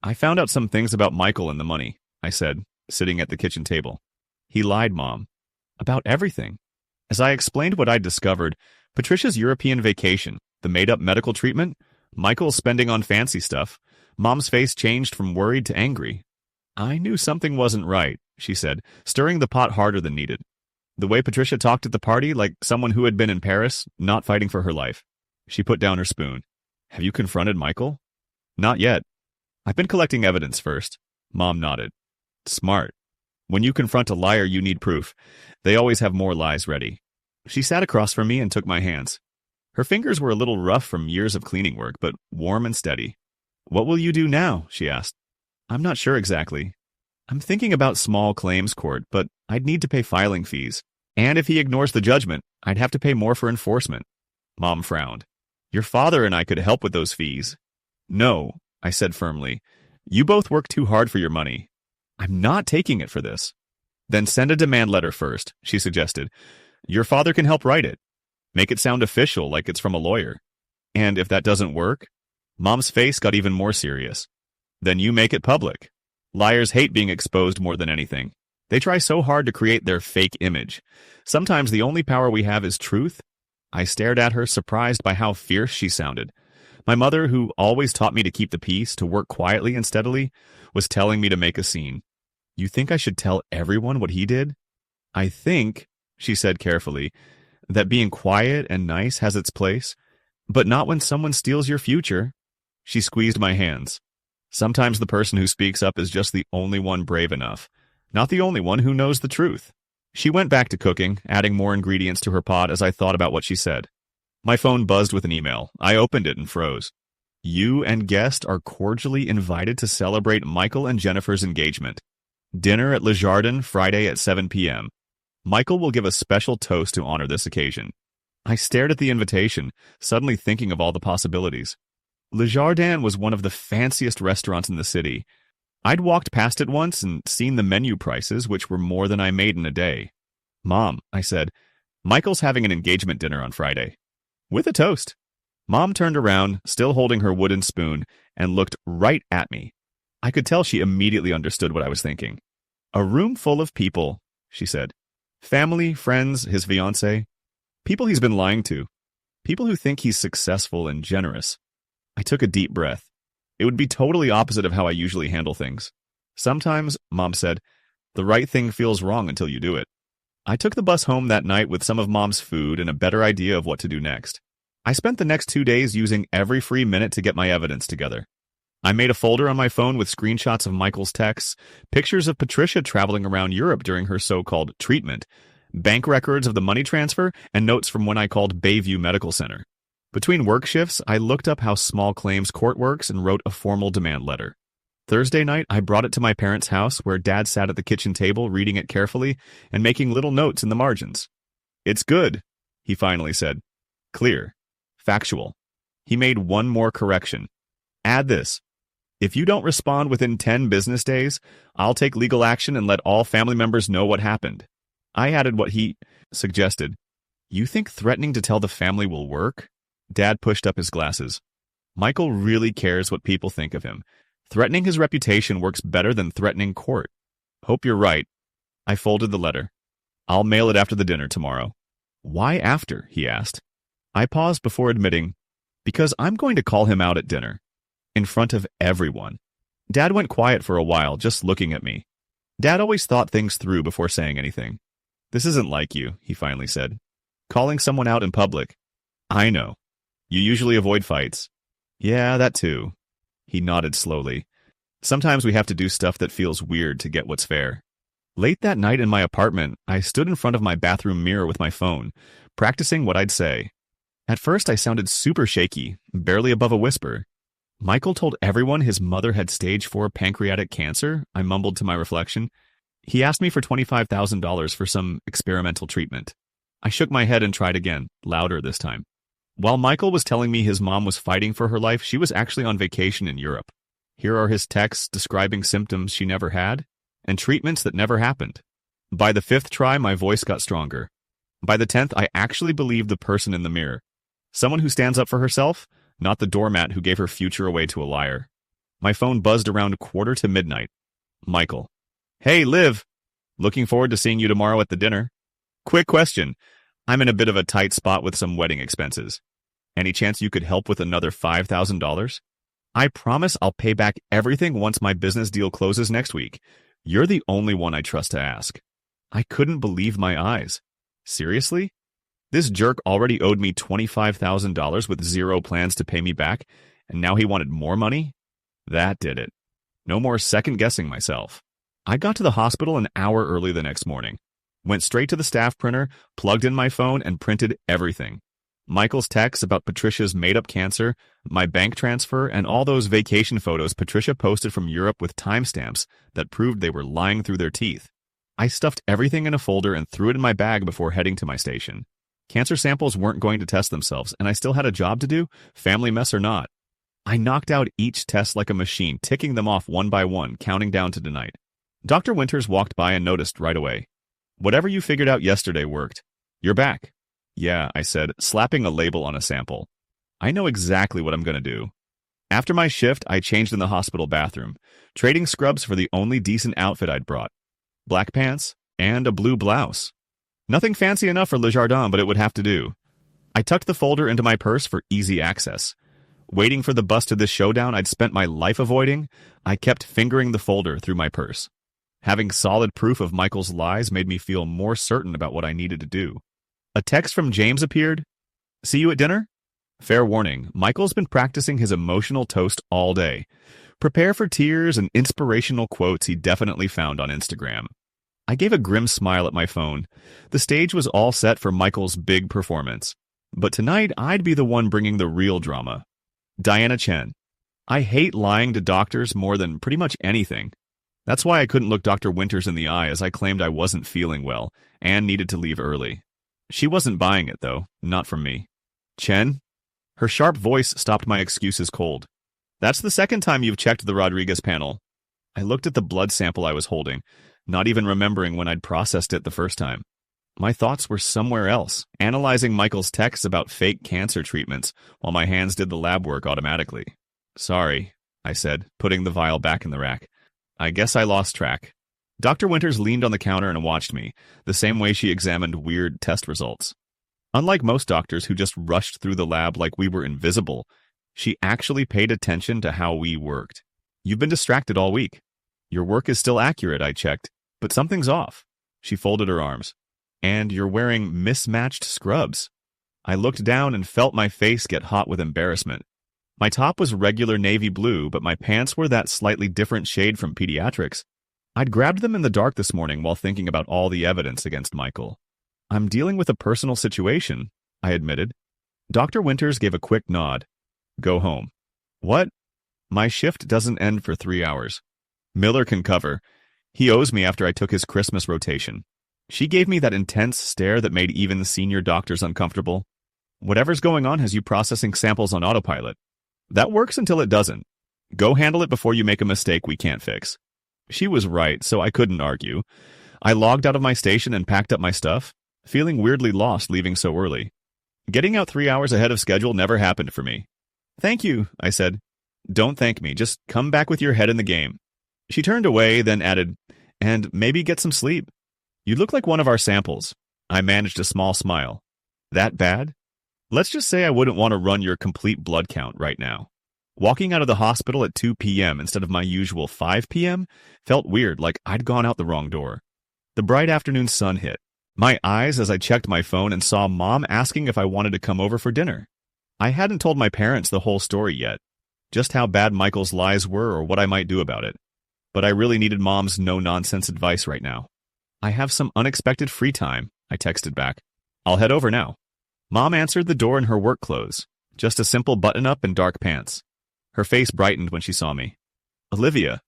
"I found out some things about Michael and the money," I said, sitting at the kitchen table. "He lied, Mom." "About everything." As I explained what I'd discovered, Patricia's European vacation, the made-up medical treatment, Michael's spending on fancy stuff, Mom's face changed from worried to angry. "I knew something wasn't right," she said, stirring the pot harder than needed. "The way Patricia talked at the party, like someone who had been in Paris, not fighting for her life." She put down her spoon. "Have you confronted Michael?" "Not yet. I've been collecting evidence first." Mom nodded. "Smart. When you confront a liar, you need proof. They always have more lies ready." She sat across from me and took my hands. Her fingers were a little rough from years of cleaning work, but warm and steady. "What will you do now?" she asked. "I'm not sure exactly. I'm thinking about small claims court, but I'd need to pay filing fees. And if he ignores the judgment, I'd have to pay more for enforcement." Mom frowned. "Your father and I could help with those fees." "No," I said firmly. "You both work too hard for your money. I'm not taking it for this." "Then send a demand letter first," she suggested. "Your father can help write it. Make it sound official, like it's from a lawyer." "And if that doesn't work?" Mom's face got even more serious. "Then you make it public. Liars hate being exposed more than anything. They try so hard to create their fake image. Sometimes the only power we have is truth." I stared at her, surprised by how fierce she sounded. My mother, who always taught me to keep the peace, to work quietly and steadily, was telling me to make a scene. "You think I should tell everyone what he did?" "I think," she said carefully, "that being quiet and nice has its place, but not when someone steals your future." She squeezed my hands. "Sometimes the person who speaks up is just the only one brave enough, not the only one who knows the truth." She went back to cooking, adding more ingredients to her pot as I thought about what she said. My phone buzzed with an email. I opened it and froze. "You and guest are cordially invited to celebrate Michael and Jennifer's engagement. Dinner at Le Jardin, Friday at 7 p.m. Michael will give a special toast to honor this occasion." I stared at the invitation, suddenly thinking of all the possibilities. Le Jardin was one of the fanciest restaurants in the city. I'd walked past it once and seen the menu prices, which were more than I made in a day. "Mom," I said, "Michael's having an engagement dinner on Friday." "With a toast." Mom turned around, still holding her wooden spoon, and looked right at me. I could tell she immediately understood what I was thinking. "A room full of people," she said. "Family, friends, his fiancée. People he's been lying to. People who think he's successful and generous." I took a deep breath. It would be totally opposite of how I usually handle things. "Sometimes," Mom said, "the right thing feels wrong until you do it." I took the bus home that night with some of Mom's food and a better idea of what to do next. I spent the next 2 days using every free minute to get my evidence together. I made a folder on my phone with screenshots of Michael's texts, pictures of Patricia traveling around Europe during her so-called treatment, bank records of the money transfer, and notes from when I called Bayview Medical Center. Between work shifts, I looked up how small claims court works and wrote a formal demand letter. Thursday night, I brought it to my parents' house, where Dad sat at the kitchen table reading it carefully and making little notes in the margins. "It's good," he finally said. "Clear. Factual." He made one more correction. "Add this. If you don't respond within 10 business days, I'll take legal action and let all family members know what happened." I added what he suggested. "You think threatening to tell the family will work?" Dad pushed up his glasses. "Michael really cares what people think of him. Threatening his reputation works better than threatening court." "Hope you're right." I folded the letter. "I'll mail it after the dinner tomorrow." "Why after?" he asked. I paused before admitting, "Because I'm going to call him out at dinner. In front of everyone." Dad went quiet for a while, just looking at me. Dad always thought things through before saying anything. "This isn't like you," he finally said. "Calling someone out in public." "I know. You usually avoid fights." "Yeah, that too." He nodded slowly. "Sometimes we have to do stuff that feels weird to get what's fair." Late that night in my apartment, I stood in front of my bathroom mirror with my phone, practicing what I'd say. At first, I sounded super shaky, barely above a whisper. "Michael told everyone his mother had stage 4 pancreatic cancer," I mumbled to my reflection. "He asked me for $25,000 for some experimental treatment." I shook my head and tried again, louder this time. While Michael was telling me his mom was fighting for her life, she was actually on vacation in Europe. Here are his texts describing symptoms she never had and treatments that never happened. By the 5th try, my voice got stronger. By the 10th, I actually believed the person in the mirror. Someone who stands up for herself, not the doormat who gave her future away to a liar. My phone buzzed around 1:45. Michael. Hey, Liv. Looking forward to seeing you tomorrow at the dinner. Quick question. I'm in a bit of a tight spot with some wedding expenses. Any chance you could help with another $5,000? I promise I'll pay back everything once my business deal closes next week. You're the only one I trust to ask. I couldn't believe my eyes. Seriously? This jerk already owed me $25,000 with zero plans to pay me back, and now he wanted more money? That did it. No more second-guessing myself. I got to the hospital an hour early the next morning. Went straight to the staff printer, plugged in my phone, and printed everything. Michael's texts about Patricia's made-up cancer, my bank transfer, and all those vacation photos Patricia posted from Europe with timestamps that proved they were lying through their teeth. I stuffed everything in a folder and threw it in my bag before heading to my station. Cancer samples weren't going to test themselves, and I still had a job to do, family mess or not. I knocked out each test like a machine, ticking them off one by one, counting down to tonight. Dr. Winters walked by and noticed right away. Whatever you figured out yesterday worked. You're back. Yeah, I said, slapping a label on a sample. I know exactly what I'm going to do. After my shift, I changed in the hospital bathroom, trading scrubs for the only decent outfit I'd brought. Black pants and a blue blouse. Nothing fancy enough for Le Jardin, but it would have to do. I tucked the folder into my purse for easy access. Waiting for the bus to this showdown I'd spent my life avoiding, I kept fingering the folder through my purse. Having solid proof of Michael's lies made me feel more certain about what I needed to do. A text from James appeared. See you at dinner? Fair warning, Michael's been practicing his emotional toast all day. Prepare for tears and inspirational quotes he definitely found on Instagram. I gave a grim smile at my phone. The stage was all set for Michael's big performance. But tonight, I'd be the one bringing the real drama. Diana Chen. I hate lying to doctors more than pretty much anything. That's why I couldn't look Dr. Winters in the eye as I claimed I wasn't feeling well and needed to leave early. She wasn't buying it, though, not from me. Chen? Her sharp voice stopped my excuses cold. That's the second time you've checked the Rodriguez panel. I looked at the blood sample I was holding, not even remembering when I'd processed it the first time. My thoughts were somewhere else, analyzing Michael's texts about fake cancer treatments while my hands did the lab work automatically. Sorry, I said, putting the vial back in the rack. I guess I lost track. Dr. Winters leaned on the counter and watched me, the same way she examined weird test results. Unlike most doctors who just rushed through the lab like we were invisible, she actually paid attention to how we worked. You've been distracted all week. Your work is still accurate, I checked, but something's off. She folded her arms. And you're wearing mismatched scrubs. I looked down and felt my face get hot with embarrassment. My top was regular navy blue, but my pants were that slightly different shade from pediatrics. I'd grabbed them in the dark this morning while thinking about all the evidence against Michael. I'm dealing with a personal situation, I admitted. Dr. Winters gave a quick nod. Go home. What? My shift doesn't end for 3 hours. Miller can cover. He owes me after I took his Christmas rotation. She gave me that intense stare that made even senior doctors uncomfortable. Whatever's going on has you processing samples on autopilot. That works until it doesn't. Go handle it before you make a mistake we can't fix. She was right, so I couldn't argue. I logged out of my station and packed up my stuff, feeling weirdly lost leaving so early. Getting out 3 hours ahead of schedule never happened for me. Thank you, I said. Don't thank me, just come back with your head in the game. She turned away, then added, and maybe get some sleep. You look like one of our samples. I managed a small smile. That bad? Let's just say I wouldn't want to run your complete blood count right now. Walking out of the hospital at 2 p.m. instead of my usual 5 p.m. felt weird, like I'd gone out the wrong door. The bright afternoon sun hit my eyes as I checked my phone and saw Mom asking if I wanted to come over for dinner. I hadn't told my parents the whole story yet, just how bad Michael's lies were or what I might do about it. But I really needed Mom's no-nonsense advice right now. I have some unexpected free time, I texted back. I'll head over now. Mom answered the door in her work clothes, just a simple button-up and dark pants. Her face brightened when she saw me. Olivia,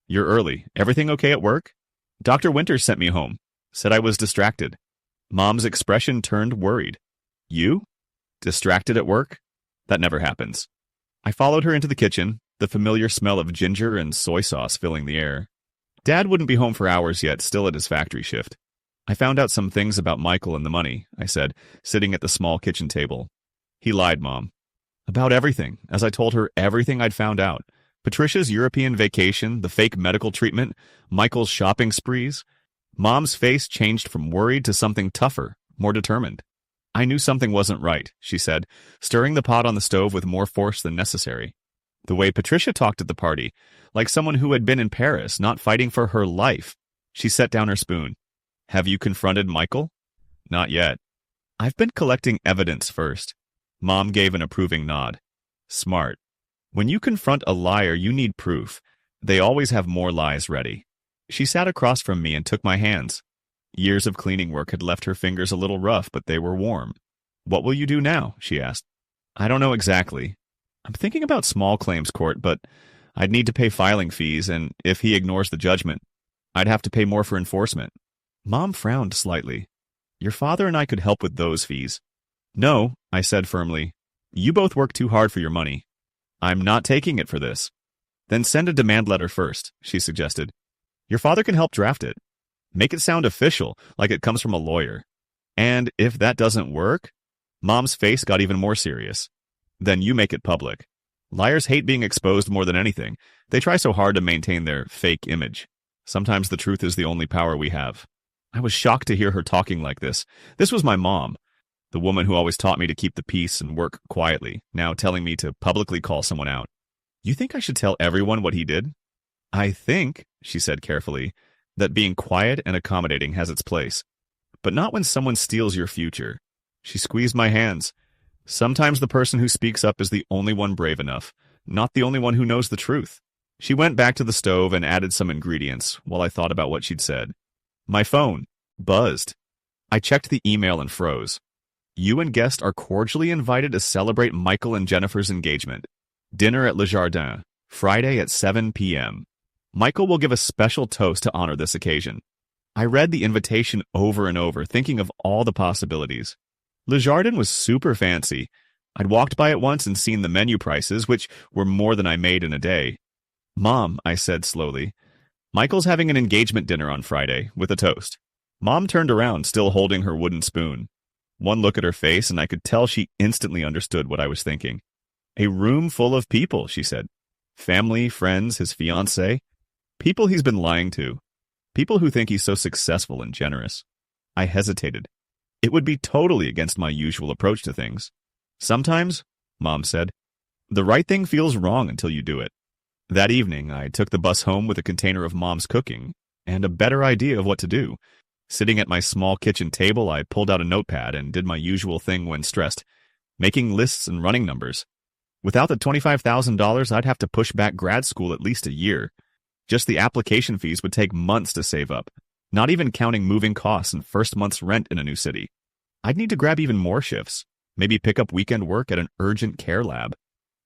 you're early. Everything okay at work? Dr. Winters sent me home. Said I was distracted. Mom's expression turned worried. You? Distracted at work? That never happens. I followed her into the kitchen, the familiar smell of ginger and soy sauce filling the air. Dad wouldn't be home for hours yet, still at his factory shift. I found out some things about Michael and the money, I said, sitting at the small kitchen table. He lied, Mom. About everything, as I told her everything I'd found out. Patricia's European vacation, the fake medical treatment, Michael's shopping sprees. Mom's face changed from worried to something tougher, more determined. I knew something wasn't right, she said, stirring the pot on the stove with more force than necessary. The way Patricia talked at the party, like someone who had been in Paris, not fighting for her life. She set down her spoon. Have you confronted Michael? Not yet. I've been collecting evidence first. Mom gave an approving nod. Smart. When you confront a liar, you need proof. They always have more lies ready. She sat across from me and took my hands. Years of cleaning work had left her fingers a little rough, but they were warm. What will you do now? She asked. I don't know exactly. I'm thinking about small claims court, but I'd need to pay filing fees, and if he ignores the judgment, I'd have to pay more for enforcement. Mom frowned slightly. Your father and I could help with those fees. No, I said firmly. You both work too hard for your money. I'm not taking it for this. Then send a demand letter first, she suggested. Your father can help draft it. Make it sound official, like it comes from a lawyer. And if that doesn't work, Mom's face got even more serious. Then you make it public. Liars hate being exposed more than anything. They try so hard to maintain their fake image. Sometimes the truth is the only power we have. I was shocked to hear her talking like this. This was my mom, the woman who always taught me to keep the peace and work quietly, now telling me to publicly call someone out. You think I should tell everyone what he did? I think, she said carefully, that being quiet and accommodating has its place. But not when someone steals your future. She squeezed my hands. Sometimes the person who speaks up is the only one brave enough, not the only one who knows the truth. She went back to the stove and added some ingredients while I thought about what she'd said. My phone buzzed. I checked the email and froze. You and guest are cordially invited to celebrate Michael and Jennifer's engagement. Dinner at Le Jardin, Friday at 7 p.m. Michael will give a special toast to honor this occasion. I read the invitation over and over, thinking of all the possibilities. Le Jardin was super fancy. I'd walked by it once and seen the menu prices, which were more than I made in a day. Mom, I said slowly, Michael's having an engagement dinner on Friday, with a toast. Mom turned around, still holding her wooden spoon. One look at her face, and I could tell she instantly understood what I was thinking. A room full of people, she said. Family, friends, his fiancée. People he's been lying to. People who think he's so successful and generous. I hesitated. It would be totally against my usual approach to things. Sometimes, Mom said, the right thing feels wrong until you do it. That evening, I took the bus home with a container of Mom's cooking and a better idea of what to do. Sitting at my small kitchen table, I pulled out a notepad and did my usual thing when stressed, making lists and running numbers. Without the $25,000, I'd have to push back grad school at least a year. Just the application fees would take months to save up, not even counting moving costs and first month's rent in a new city. I'd need to grab even more shifts, maybe pick up weekend work at an urgent care lab.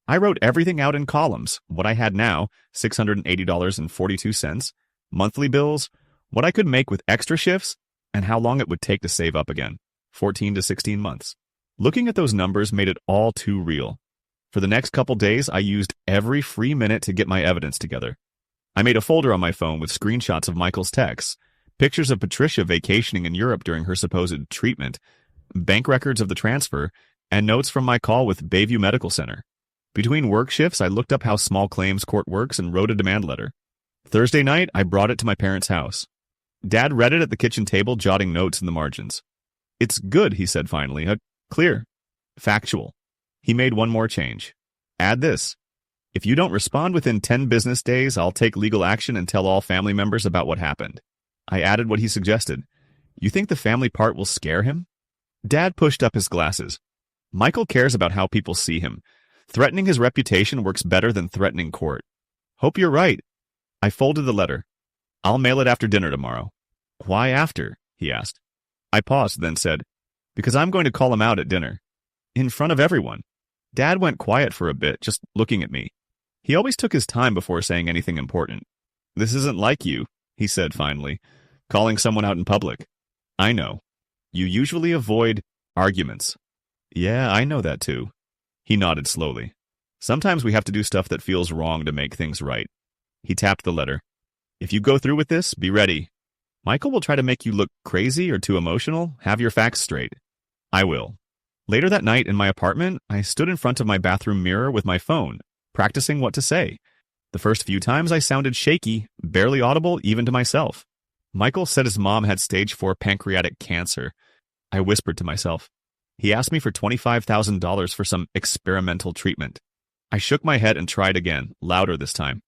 I wrote everything out in columns, what I had now, $680.42, monthly bills, what I could make with extra shifts, and how long it would take to save up again, 14 to 16 months. Looking at those numbers made it all too real. For the next couple days, I used every free minute to get my evidence together. I made a folder on my phone with screenshots of Michael's texts, pictures of Patricia vacationing in Europe during her supposed treatment, bank records of the transfer, and notes from my call with Bayview Medical Center. Between work shifts, I looked up how small claims court works and wrote a demand letter. Thursday night, I brought it to my parents' house. Dad read it at the kitchen table, jotting notes in the margins. It's good, he said finally. Clear. Factual. He made one more change. Add this. If you don't respond within 10 business days, I'll take legal action and tell all family members about what happened. I added what he suggested. You think the family part will scare him? Dad pushed up his glasses. Michael cares about how people see him. Threatening his reputation works better than threatening court. Hope you're right. I folded the letter. I'll mail it after dinner tomorrow. Why after? He asked. I paused, then said, because I'm going to call him out at dinner. In front of everyone. Dad went quiet for a bit, just looking at me. He always took his time before saying anything important. This isn't like you, he said finally, calling someone out in public. I know. You usually avoid arguments. Yeah, I know that too. He nodded slowly. Sometimes we have to do stuff that feels wrong to make things right. He tapped the letter. If you go through with this, be ready. Michael will try to make you look crazy or too emotional. Have your facts straight. I will. Later that night in my apartment, I stood in front of my bathroom mirror with my phone, practicing what to say. The first few times I sounded shaky, barely audible even to myself. Michael said his mom had stage 4 pancreatic cancer. I whispered to myself. He asked me for $25,000 for some experimental treatment. I shook my head and tried again, louder this time.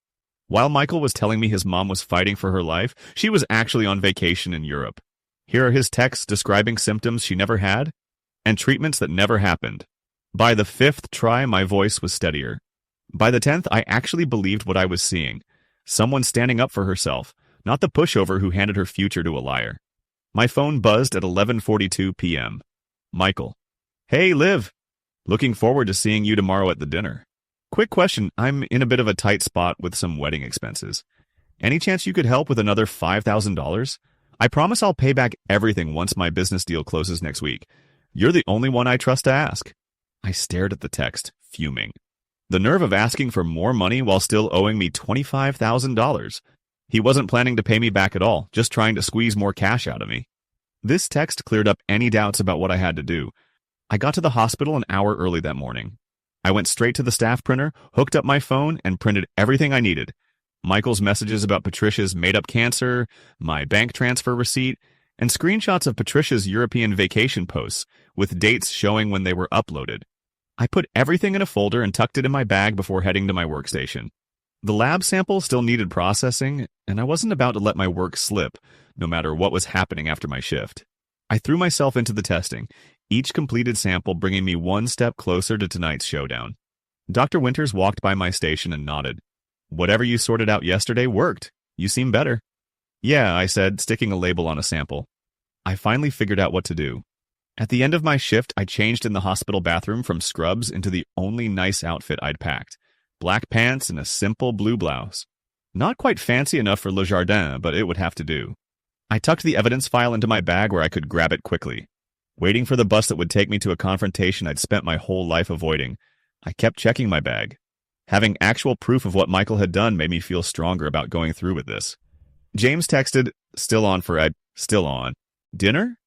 While Michael was telling me his mom was fighting for her life, she was actually on vacation in Europe. Here are his texts describing symptoms she never had and treatments that never happened. By the 5th try, my voice was steadier. By the 10th, I actually believed what I was seeing. Someone standing up for herself, not the pushover who handed her future to a liar. My phone buzzed at 11:42 p.m. Michael. Hey, Liv. Looking forward to seeing you tomorrow at the dinner. Quick question, I'm in a bit of a tight spot with some wedding expenses. Any chance you could help with another $5,000? I promise I'll pay back everything once my business deal closes next week. You're the only one I trust to ask. I stared at the text, fuming. The nerve of asking for more money while still owing me $25,000. He wasn't planning to pay me back at all, just trying to squeeze more cash out of me. This text cleared up any doubts about what I had to do. I got to the hospital an hour early that morning. I went straight to the staff printer, hooked up my phone, and printed everything I needed. Michael's messages about Patricia's made-up cancer, my bank transfer receipt, and screenshots of Patricia's European vacation posts, with dates showing when they were uploaded. I put everything in a folder and tucked it in my bag before heading to my workstation. The lab sample still needed processing, and I wasn't about to let my work slip, no matter what was happening after my shift. I threw myself into the testing, each completed sample bringing me one step closer to tonight's showdown. Dr. Winters walked by my station and nodded. Whatever you sorted out yesterday worked. You seem better. Yeah, I said, sticking a label on a sample. I finally figured out what to do. At the end of my shift, I changed in the hospital bathroom from scrubs into the only nice outfit I'd packed. Black pants and a simple blue blouse. Not quite fancy enough for Le Jardin, but it would have to do. I tucked the evidence file into my bag where I could grab it quickly. Waiting for the bus that would take me to a confrontation I'd spent my whole life avoiding, I kept checking my bag. Having actual proof of what Michael had done made me feel stronger about going through with this. James texted, still on. Dinner?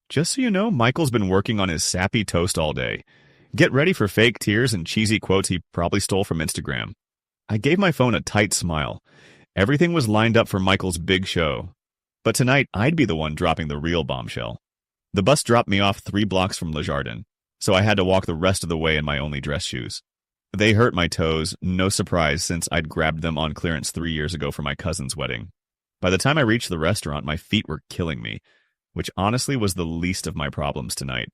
Just so you know, Michael's been working on his sappy toast all day. Get ready for fake tears and cheesy quotes he probably stole from Instagram. I gave my phone a tight smile. Everything was lined up for Michael's big show. But tonight, I'd be the one dropping the real bombshell. The bus dropped me off 3 blocks from Le Jardin, so I had to walk the rest of the way in my only dress shoes. They hurt my toes, no surprise since I'd grabbed them on clearance 3 years ago for my cousin's wedding. By the time I reached the restaurant, my feet were killing me, which honestly was the least of my problems tonight.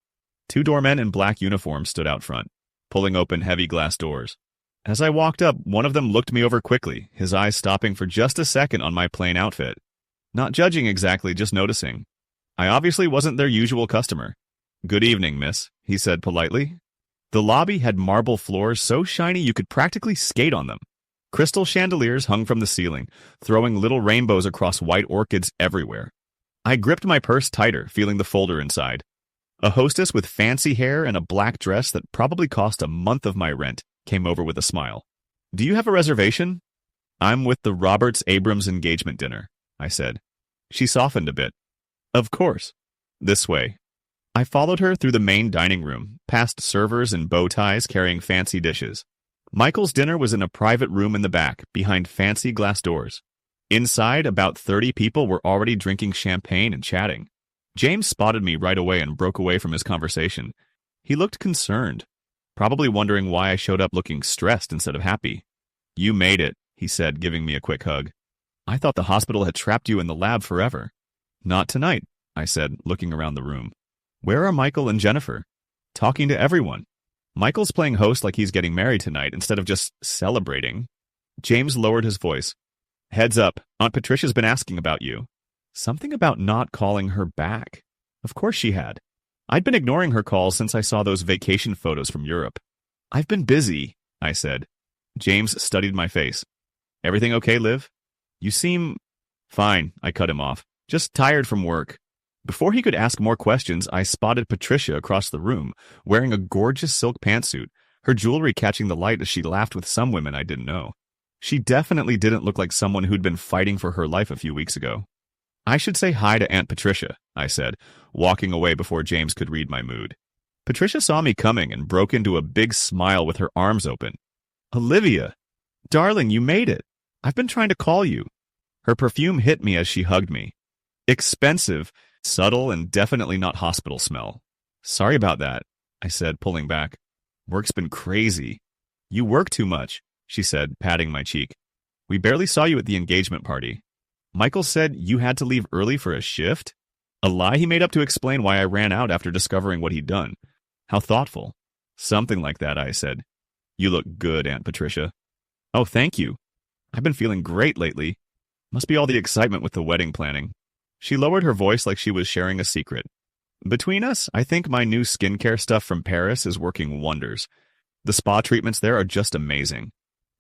2 doormen in black uniforms stood out front, pulling open heavy glass doors. As I walked up, one of them looked me over quickly, his eyes stopping for just a second on my plain outfit. Not judging exactly, just noticing. I obviously wasn't their usual customer. Good evening, miss, he said politely. The lobby had marble floors so shiny you could practically skate on them. Crystal chandeliers hung from the ceiling, throwing little rainbows across white orchids everywhere. I gripped my purse tighter, feeling the folder inside. A hostess with fancy hair and a black dress that probably cost a month of my rent came over with a smile. Do you have a reservation? I'm with the Roberts Abrams engagement dinner, I said. She softened a bit. Of course. This way. I followed her through the main dining room, past servers in bow ties carrying fancy dishes. Michael's dinner was in a private room in the back, behind fancy glass doors. Inside, about 30 people were already drinking champagne and chatting. James spotted me right away and broke away from his conversation. He looked concerned, probably wondering why I showed up looking stressed instead of happy. You made it, he said, giving me a quick hug. I thought the hospital had trapped you in the lab forever. Not tonight, I said, looking around the room. Where are Michael and Jennifer? Talking to everyone. Michael's playing host like he's getting married tonight instead of just celebrating. James lowered his voice. Heads up, Aunt Patricia's been asking about you. Something about not calling her back. Of course she had. I'd been ignoring her calls since I saw those vacation photos from Europe. I've been busy, I said. James studied my face. Everything okay, Liv? You seem... Fine, I cut him off. Just tired from work. Before he could ask more questions, I spotted Patricia across the room, wearing a gorgeous silk pantsuit, her jewelry catching the light as she laughed with some women I didn't know. She definitely didn't look like someone who'd been fighting for her life a few weeks ago. "I should say hi to Aunt Patricia," I said, walking away before James could read my mood. Patricia saw me coming and broke into a big smile with her arms open. "Olivia! Darling, you made it! I've been trying to call you." Her perfume hit me as she hugged me. Expensive, subtle, and definitely not hospital smell. "Sorry about that," I said, pulling back. "Work's been crazy." "You work too much," she said, patting my cheek. "We barely saw you at the engagement party." "Michael said you had to leave early for a shift?" A lie he made up to explain why I ran out after discovering what he'd done. How thoughtful. "Something like that," I said. "You look good, Aunt Patricia." "Oh, thank you. I've been feeling great lately. Must be all the excitement with the wedding planning." She lowered her voice like she was sharing a secret. "Between us, I think my new skincare stuff from Paris is working wonders. The spa treatments there are just amazing."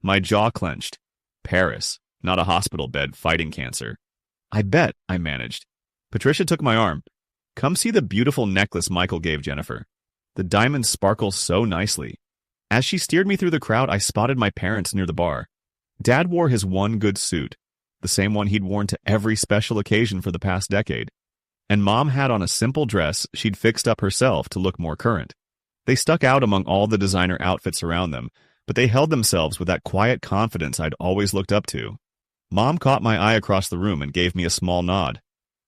My jaw clenched. Paris, not a hospital bed fighting cancer. "I bet," I managed. Patricia took my arm. "Come see the beautiful necklace Michael gave Jennifer. The diamonds sparkle so nicely." As she steered me through the crowd, I spotted my parents near the bar. Dad wore his one good suit, the same one he'd worn to every special occasion for the past decade. And Mom had on a simple dress she'd fixed up herself to look more current. They stuck out among all the designer outfits around them, but they held themselves with that quiet confidence I'd always looked up to. Mom caught my eye across the room and gave me a small nod.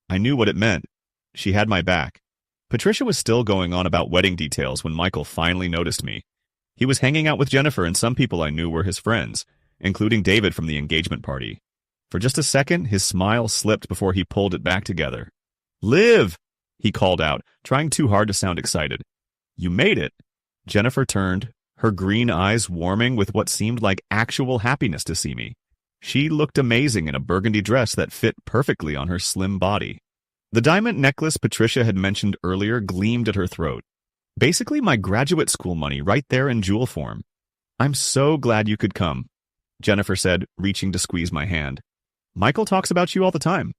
I knew what it meant. She had my back. Patricia was still going on about wedding details when Michael finally noticed me. He was hanging out with Jennifer, and some people I knew were his friends, including David from the engagement party. For just a second, his smile slipped before he pulled it back together. "Liv!" he called out, trying too hard to sound excited. "You made it." Jennifer turned, her green eyes warming with what seemed like actual happiness to see me. She looked amazing in a burgundy dress that fit perfectly on her slim body. The diamond necklace Patricia had mentioned earlier gleamed at her throat. Basically my graduate school money right there in jewel form. "I'm so glad you could come," Jennifer said, reaching to squeeze my hand. "Michael talks about you all the time."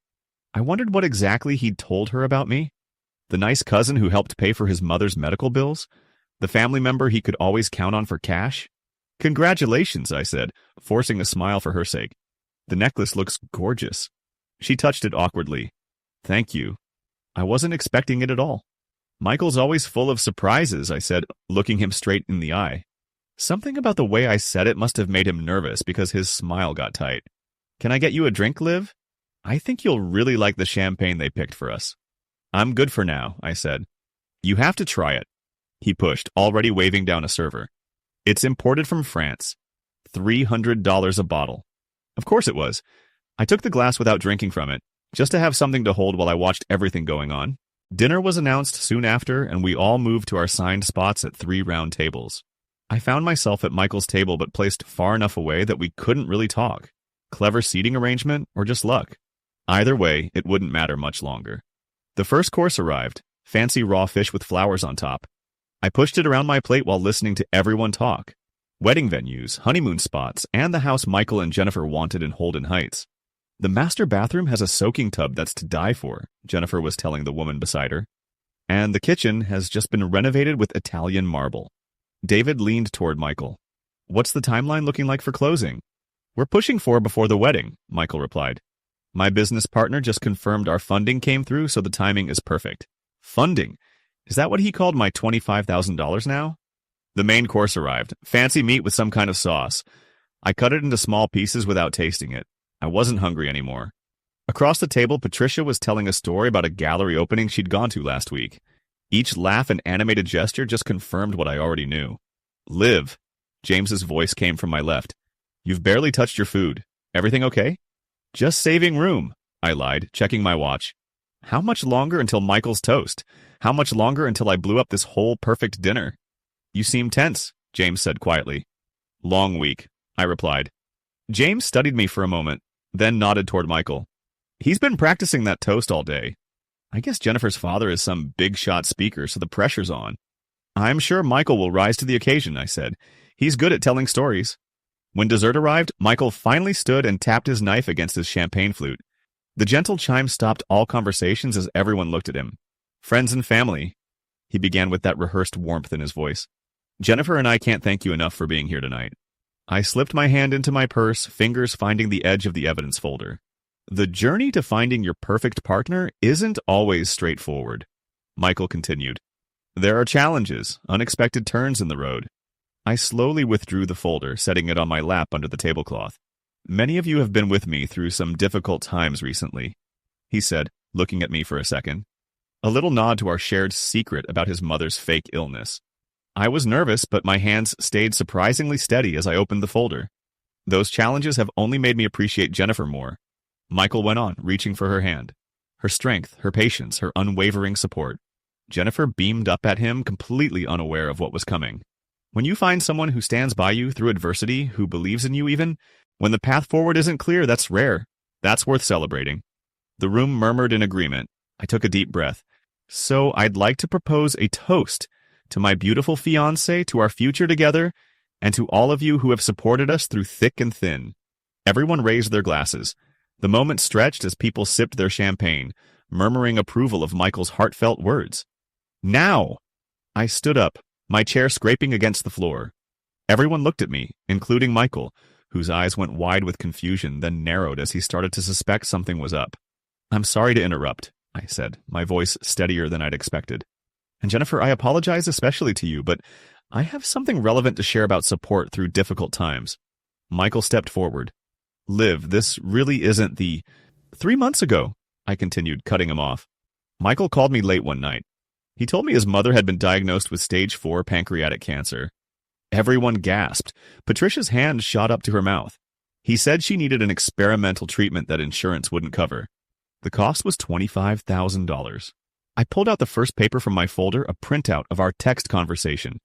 I wondered what exactly he'd told her about me. The nice cousin who helped pay for his mother's medical bills? The family member he could always count on for cash? "Congratulations," I said, forcing a smile for her sake. "The necklace looks gorgeous." She touched it awkwardly. "Thank you. I wasn't expecting it at all." "Michael's always full of surprises," I said, looking him straight in the eye. Something about the way I said it must have made him nervous because his smile got tight. "Can I get you a drink, Liv? I think you'll really like the champagne they picked for us." "I'm good for now," I said. "You have to try it." He pushed, already waving down a server. "It's imported from France. $300 a bottle." Of course it was. I took the glass without drinking from it, just to have something to hold while I watched everything going on. Dinner was announced soon after, and we all moved to our assigned spots at 3 round tables. I found myself at Michael's table but placed far enough away that we couldn't really talk. Clever seating arrangement or just luck? Either way, it wouldn't matter much longer. The first course arrived, fancy raw fish with flowers on top. I pushed it around my plate while listening to everyone talk. Wedding venues, honeymoon spots, and the house Michael and Jennifer wanted in Holden Heights. "The master bathroom has a soaking tub that's to die for," Jennifer was telling the woman beside her. "And the kitchen has just been renovated with Italian marble." David leaned toward Michael. "What's the timeline looking like for closing?" "We're pushing for before the wedding," Michael replied. "My business partner just confirmed our funding came through, so the timing is perfect." Funding? Is that what he called my $25,000 now? The main course arrived, fancy meat with some kind of sauce. I cut it into small pieces without tasting it. I wasn't hungry anymore. Across the table, Patricia was telling a story about a gallery opening she'd gone to last week. Each laugh and animated gesture just confirmed what I already knew. "Liv," James's voice came from my left. "You've barely touched your food. Everything okay?" "Just saving room," I lied, checking my watch. How much longer until Michael's toast? How much longer until I blew up this whole perfect dinner? "You seem tense," James said quietly. "Long week," I replied. James studied me for a moment, then nodded toward Michael. "He's been practicing that toast all day. I guess Jennifer's father is some big-shot speaker, so the pressure's on." "I'm sure Michael will rise to the occasion," I said. "He's good at telling stories." When dessert arrived, Michael finally stood and tapped his knife against his champagne flute. The gentle chime stopped all conversations as everyone looked at him. Friends and family, he began with that rehearsed warmth in his voice. Jennifer and I can't thank you enough for being here tonight. I slipped my hand into my purse, fingers finding the edge of the evidence folder. The journey to finding your perfect partner isn't always straightforward, Michael continued. There are challenges, unexpected turns in the road. I slowly withdrew the folder, setting it on my lap under the tablecloth. Many of you have been with me through some difficult times recently, he said, looking at me for a second. A little nod to our shared secret about his mother's fake illness. I was nervous, but my hands stayed surprisingly steady as I opened the folder. Those challenges have only made me appreciate Jennifer more. Michael went on, reaching for her hand. Her strength, her patience, her unwavering support. Jennifer beamed up at him, completely unaware of what was coming. When you find someone who stands by you through adversity, who believes in you even, when the path forward isn't clear, that's rare. That's worth celebrating. The room murmured in agreement. I took a deep breath. So I'd like to propose a toast to my beautiful fiancé, to our future together, and to all of you who have supported us through thick and thin. Everyone raised their glasses. The moment stretched as people sipped their champagne, murmuring approval of Michael's heartfelt words. Now! I stood up, my chair scraping against the floor. Everyone looked at me, including Michael, whose eyes went wide with confusion, then narrowed as he started to suspect something was up. I'm sorry to interrupt, I said, my voice steadier than I'd expected. And Jennifer, I apologize especially to you, but I have something relevant to share about support through difficult times. Michael stepped forward. Liv, this really isn't the... 3 months ago, I continued, cutting him off. Michael called me late one night. He told me his mother had been diagnosed with stage 4 pancreatic cancer. Everyone gasped. Patricia's hand shot up to her mouth. He said she needed an experimental treatment that insurance wouldn't cover. The cost was $25,000. I pulled out the first paper from my folder, a printout of our text conversation.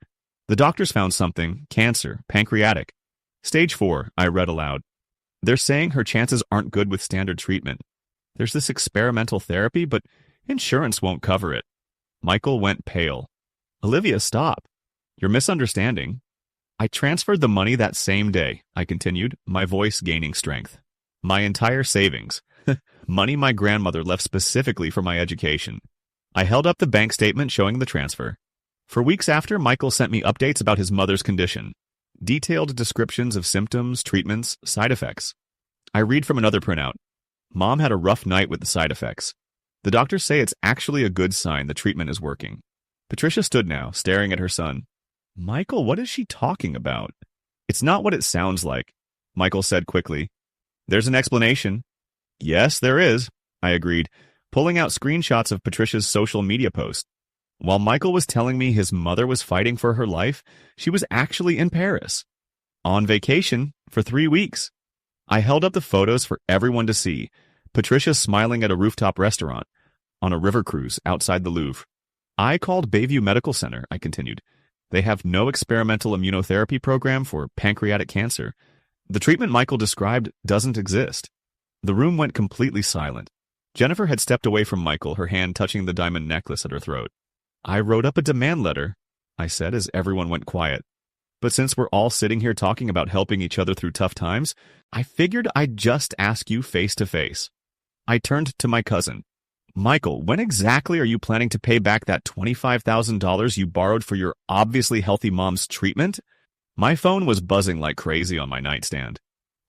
The doctors found something, cancer, pancreatic. Stage 4, I read aloud. They're saying her chances aren't good with standard treatment. There's this experimental therapy, but insurance won't cover it. Michael went pale. Olivia, stop. You're misunderstanding. I transferred the money that same day, I continued, my voice gaining strength. My entire savings. Money my grandmother left specifically for my education. I held up the bank statement showing the transfer. For weeks after, Michael sent me updates about his mother's condition. Detailed descriptions of symptoms, treatments, side effects. I read from another printout. Mom had a rough night with the side effects. The doctors say it's actually a good sign the treatment is working. Patricia stood now, staring at her son. Michael, what is she talking about? It's not what it sounds like, Michael said quickly. There's an explanation. Yes, there is, I agreed, pulling out screenshots of Patricia's social media post. While Michael was telling me his mother was fighting for her life, she was actually in Paris. On vacation for 3 weeks. I held up the photos for everyone to see. Patricia smiling at a rooftop restaurant, on a river cruise outside the Louvre. I called Bayview Medical Center, I continued. They have no experimental immunotherapy program for pancreatic cancer. The treatment Michael described doesn't exist. The room went completely silent. Jennifer had stepped away from Michael, her hand touching the diamond necklace at her throat. I wrote up a demand letter, I said as everyone went quiet. But since we're all sitting here talking about helping each other through tough times, I figured I'd just ask you face to face. I turned to my cousin. Michael, when exactly are you planning to pay back that $25,000 you borrowed for your obviously healthy mom's treatment? My phone was buzzing like crazy on my nightstand.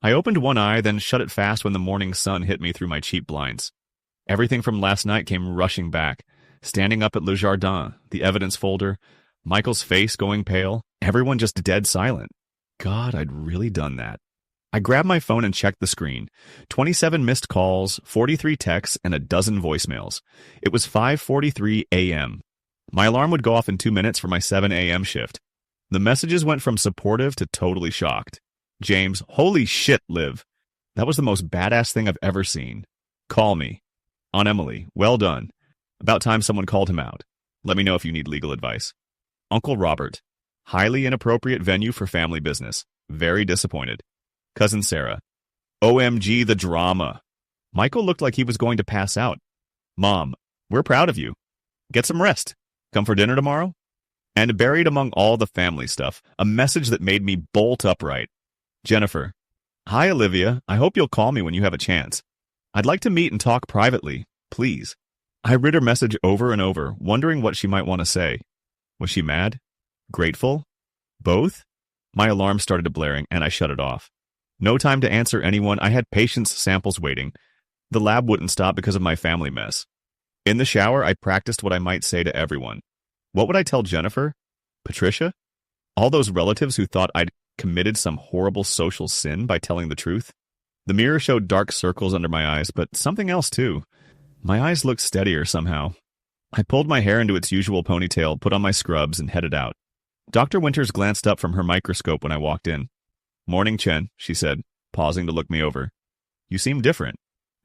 I opened one eye, then shut it fast when the morning sun hit me through my cheap blinds. Everything from last night came rushing back. Standing up at Le Jardin, the evidence folder, Michael's face going pale, everyone just dead silent. God, I'd really done that. I grabbed my phone and checked the screen. 27 missed calls, 43 texts, and a dozen voicemails. It was 5:43 a.m. My alarm would go off in 2 minutes for my 7 a.m. shift. The messages went from supportive to totally shocked. James, holy shit, Liv. That was the most badass thing I've ever seen. Call me. Aunt Emily, well done. About time someone called him out. Let me know if you need legal advice. Uncle Robert, highly inappropriate venue for family business. Very disappointed. Cousin Sarah, OMG the drama. Michael looked like he was going to pass out. Mom, we're proud of you. Get some rest. Come for dinner tomorrow? And buried among all the family stuff, a message that made me bolt upright. Jennifer, hi Olivia, I hope you'll call me when you have a chance. I'd like to meet and talk privately, please. I read her message over and over, wondering what she might want to say. Was she mad? Grateful? Both? My alarm started blaring, and I shut it off. No time to answer anyone. I had patients' samples waiting. The lab wouldn't stop because of my family mess. In the shower, I practiced what I might say to everyone. What would I tell Jennifer? Patricia? All those relatives who thought I'd committed some horrible social sin by telling the truth? The mirror showed dark circles under my eyes, but something else too. My eyes looked steadier somehow. I pulled my hair into its usual ponytail, put on my scrubs, and headed out. Dr. Winters glanced up from her microscope when I walked in. "Morning, Chen," she said, pausing to look me over. "You seem different.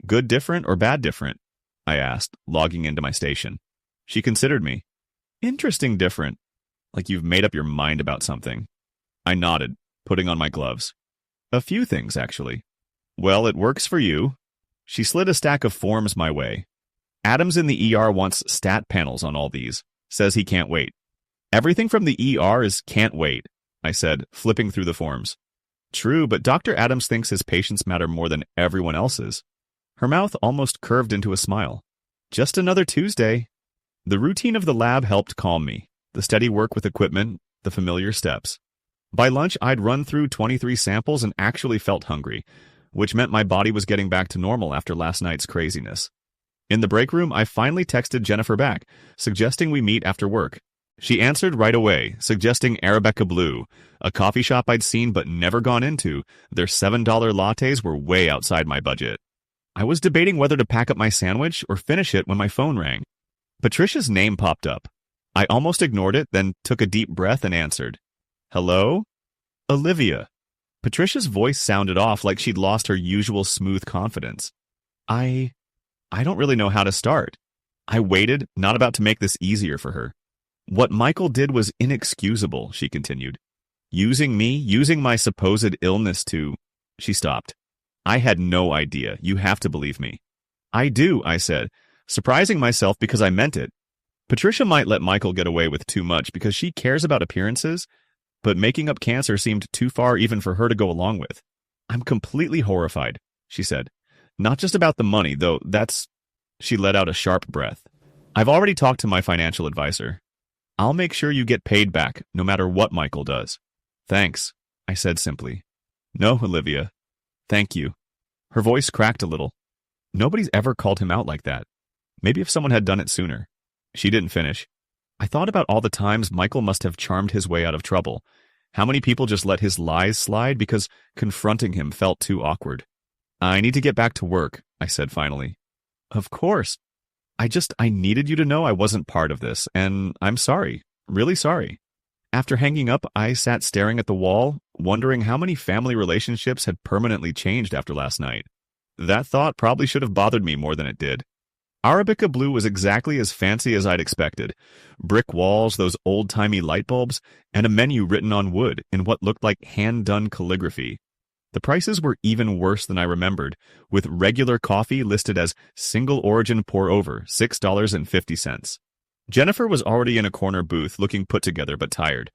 Good different or bad different?" I asked, logging into my station. She considered me. "Interesting different. Like you've made up your mind about something." I nodded, putting on my gloves. "A few things, actually." "Well, it works for you." She slid a stack of forms my way. "Adams in the ER wants stat panels on all these. Says he can't wait." "Everything from the ER is can't wait," I said, flipping through the forms. "True, but Dr. Adams thinks his patients matter more than everyone else's." Her mouth almost curved into a smile. "Just another Tuesday." The routine of the lab helped calm me. The steady work with equipment, the familiar steps. By lunch, I'd run through 23 samples and actually felt hungry, which meant my body was getting back to normal after last night's craziness. In the break room, I finally texted Jennifer back, suggesting we meet after work. She answered right away, suggesting Arabica Blue, a coffee shop I'd seen but never gone into. Their $7 lattes were way outside my budget. I was debating whether to pack up my sandwich or finish it when my phone rang. Patricia's name popped up. I almost ignored it, then took a deep breath and answered. "Hello? Olivia." Patricia's voice sounded off like she'd lost her usual smooth confidence. I don't really know how to start." I waited, not about to make this easier for her. "What Michael did was inexcusable," she continued. "Using me, using my supposed illness to—" She stopped. "I had no idea. You have to believe me." "I do," I said, surprising myself because I meant it. Patricia might let Michael get away with too much because she cares about appearances, but making up cancer seemed too far even for her to go along with. "I'm completely horrified," she said. "Not just about the money, though that's—" She let out a sharp breath. "I've already talked to my financial advisor. I'll make sure you get paid back, no matter what Michael does." "Thanks," I said simply. "No, Olivia. Thank you." Her voice cracked a little. Nobody's ever called him out like that. Maybe if someone had done it sooner. She didn't finish. I thought about all the times Michael must have charmed his way out of trouble. How many people just let his lies slide because confronting him felt too awkward. "I need to get back to work," I said finally. "Of course. I needed you to know I wasn't part of this, and I'm sorry. Really sorry." After hanging up, I sat staring at the wall, wondering how many family relationships had permanently changed after last night. That thought probably should have bothered me more than it did. Arabica Blue was exactly as fancy as I'd expected. Brick walls, those old-timey light bulbs, and a menu written on wood in what looked like hand-done calligraphy. The prices were even worse than I remembered, with regular coffee listed as single origin pour over, $6.50. Jennifer was already in a corner booth, looking put together but tired.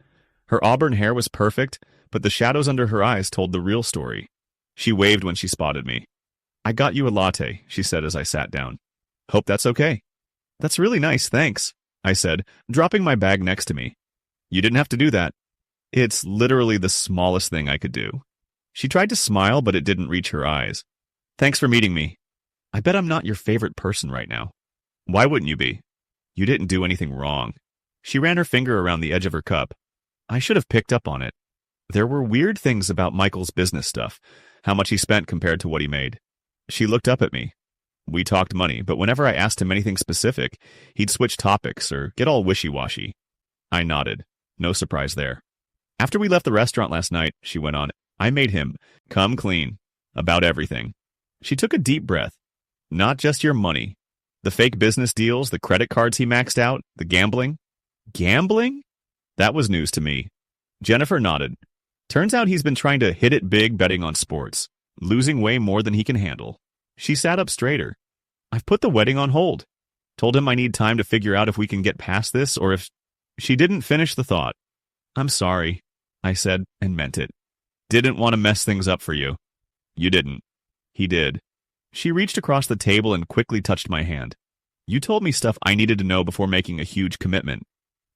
Her auburn hair was perfect, but the shadows under her eyes told the real story. She waved when she spotted me. "I got you a latte," she said as I sat down. "Hope that's okay." "That's really nice, thanks," I said, dropping my bag next to me. "You didn't have to do that." "It's literally the smallest thing I could do." She tried to smile, but it didn't reach her eyes. "Thanks for meeting me. I bet I'm not your favorite person right now." "Why wouldn't you be? You didn't do anything wrong." She ran her finger around the edge of her cup. I should have picked up on it. There were weird things about Michael's business stuff, how much he spent compared to what he made. She looked up at me. We talked money, but whenever I asked him anything specific, he'd switch topics or get all wishy-washy. I nodded. No surprise there. "After we left the restaurant last night," she went on, "I made him come clean about everything." She took a deep breath. "Not just your money. The fake business deals, the credit cards he maxed out, the gambling." "Gambling?" That was news to me. Jennifer nodded. "Turns out he's been trying to hit it big betting on sports, losing way more than he can handle." She sat up straighter. "I've put the wedding on hold. Told him I need time to figure out if we can get past this or if—" She didn't finish the thought. "I'm sorry," I said, and meant it. "Didn't want to mess things up for you." "You didn't." "He did." She reached across the table and quickly touched my hand. You told me stuff I needed to know before making a huge commitment.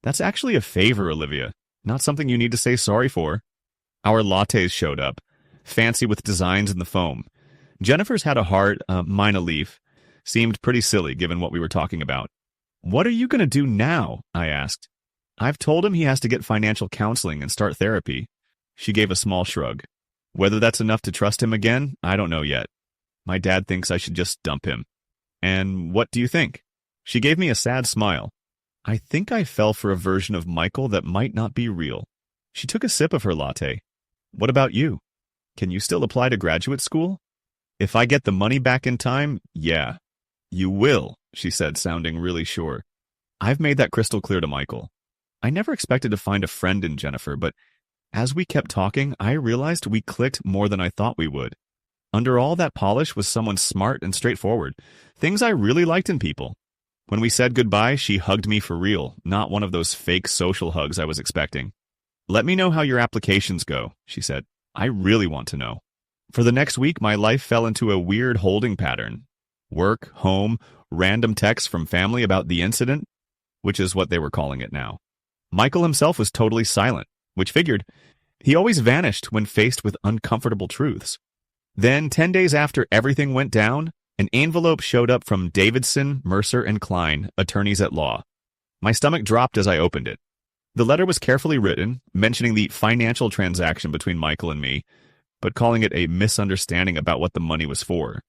That's actually a favor, Olivia, not something you need to say sorry for. Our lattes showed up, fancy with designs in the foam. Jennifer's had a heart, mine a leaf. Seemed pretty silly given what we were talking about. What are you going to do now? I asked. I've told him he has to get financial counseling and start therapy. She gave a small shrug. Whether that's enough to trust him again, I don't know yet. My dad thinks I should just dump him. And what do you think? She gave me a sad smile. I think I fell for a version of Michael that might not be real. She took a sip of her latte. What about you? Can you still apply to graduate school? If I get the money back in time, yeah. You will, she said, sounding really sure. I've made that crystal clear to Michael. I never expected to find a friend in Jennifer, but as we kept talking, I realized we clicked more than I thought we would. Under all that polish was someone smart and straightforward, things I really liked in people. When we said goodbye, she hugged me for real, not one of those fake social hugs I was expecting. Let me know how your applications go, she said. I really want to know. For the next week, my life fell into a weird holding pattern. Work, home, random texts from family about the incident, which is what they were calling it now. Michael himself was totally silent, which figured. He always vanished when faced with uncomfortable truths. Then, 10 days after everything went down, an envelope showed up from Davidson, Mercer, and Klein, attorneys at law. My stomach dropped as I opened it. The letter was carefully written, mentioning the financial transaction between Michael and me, but calling it a misunderstanding about what the money was for.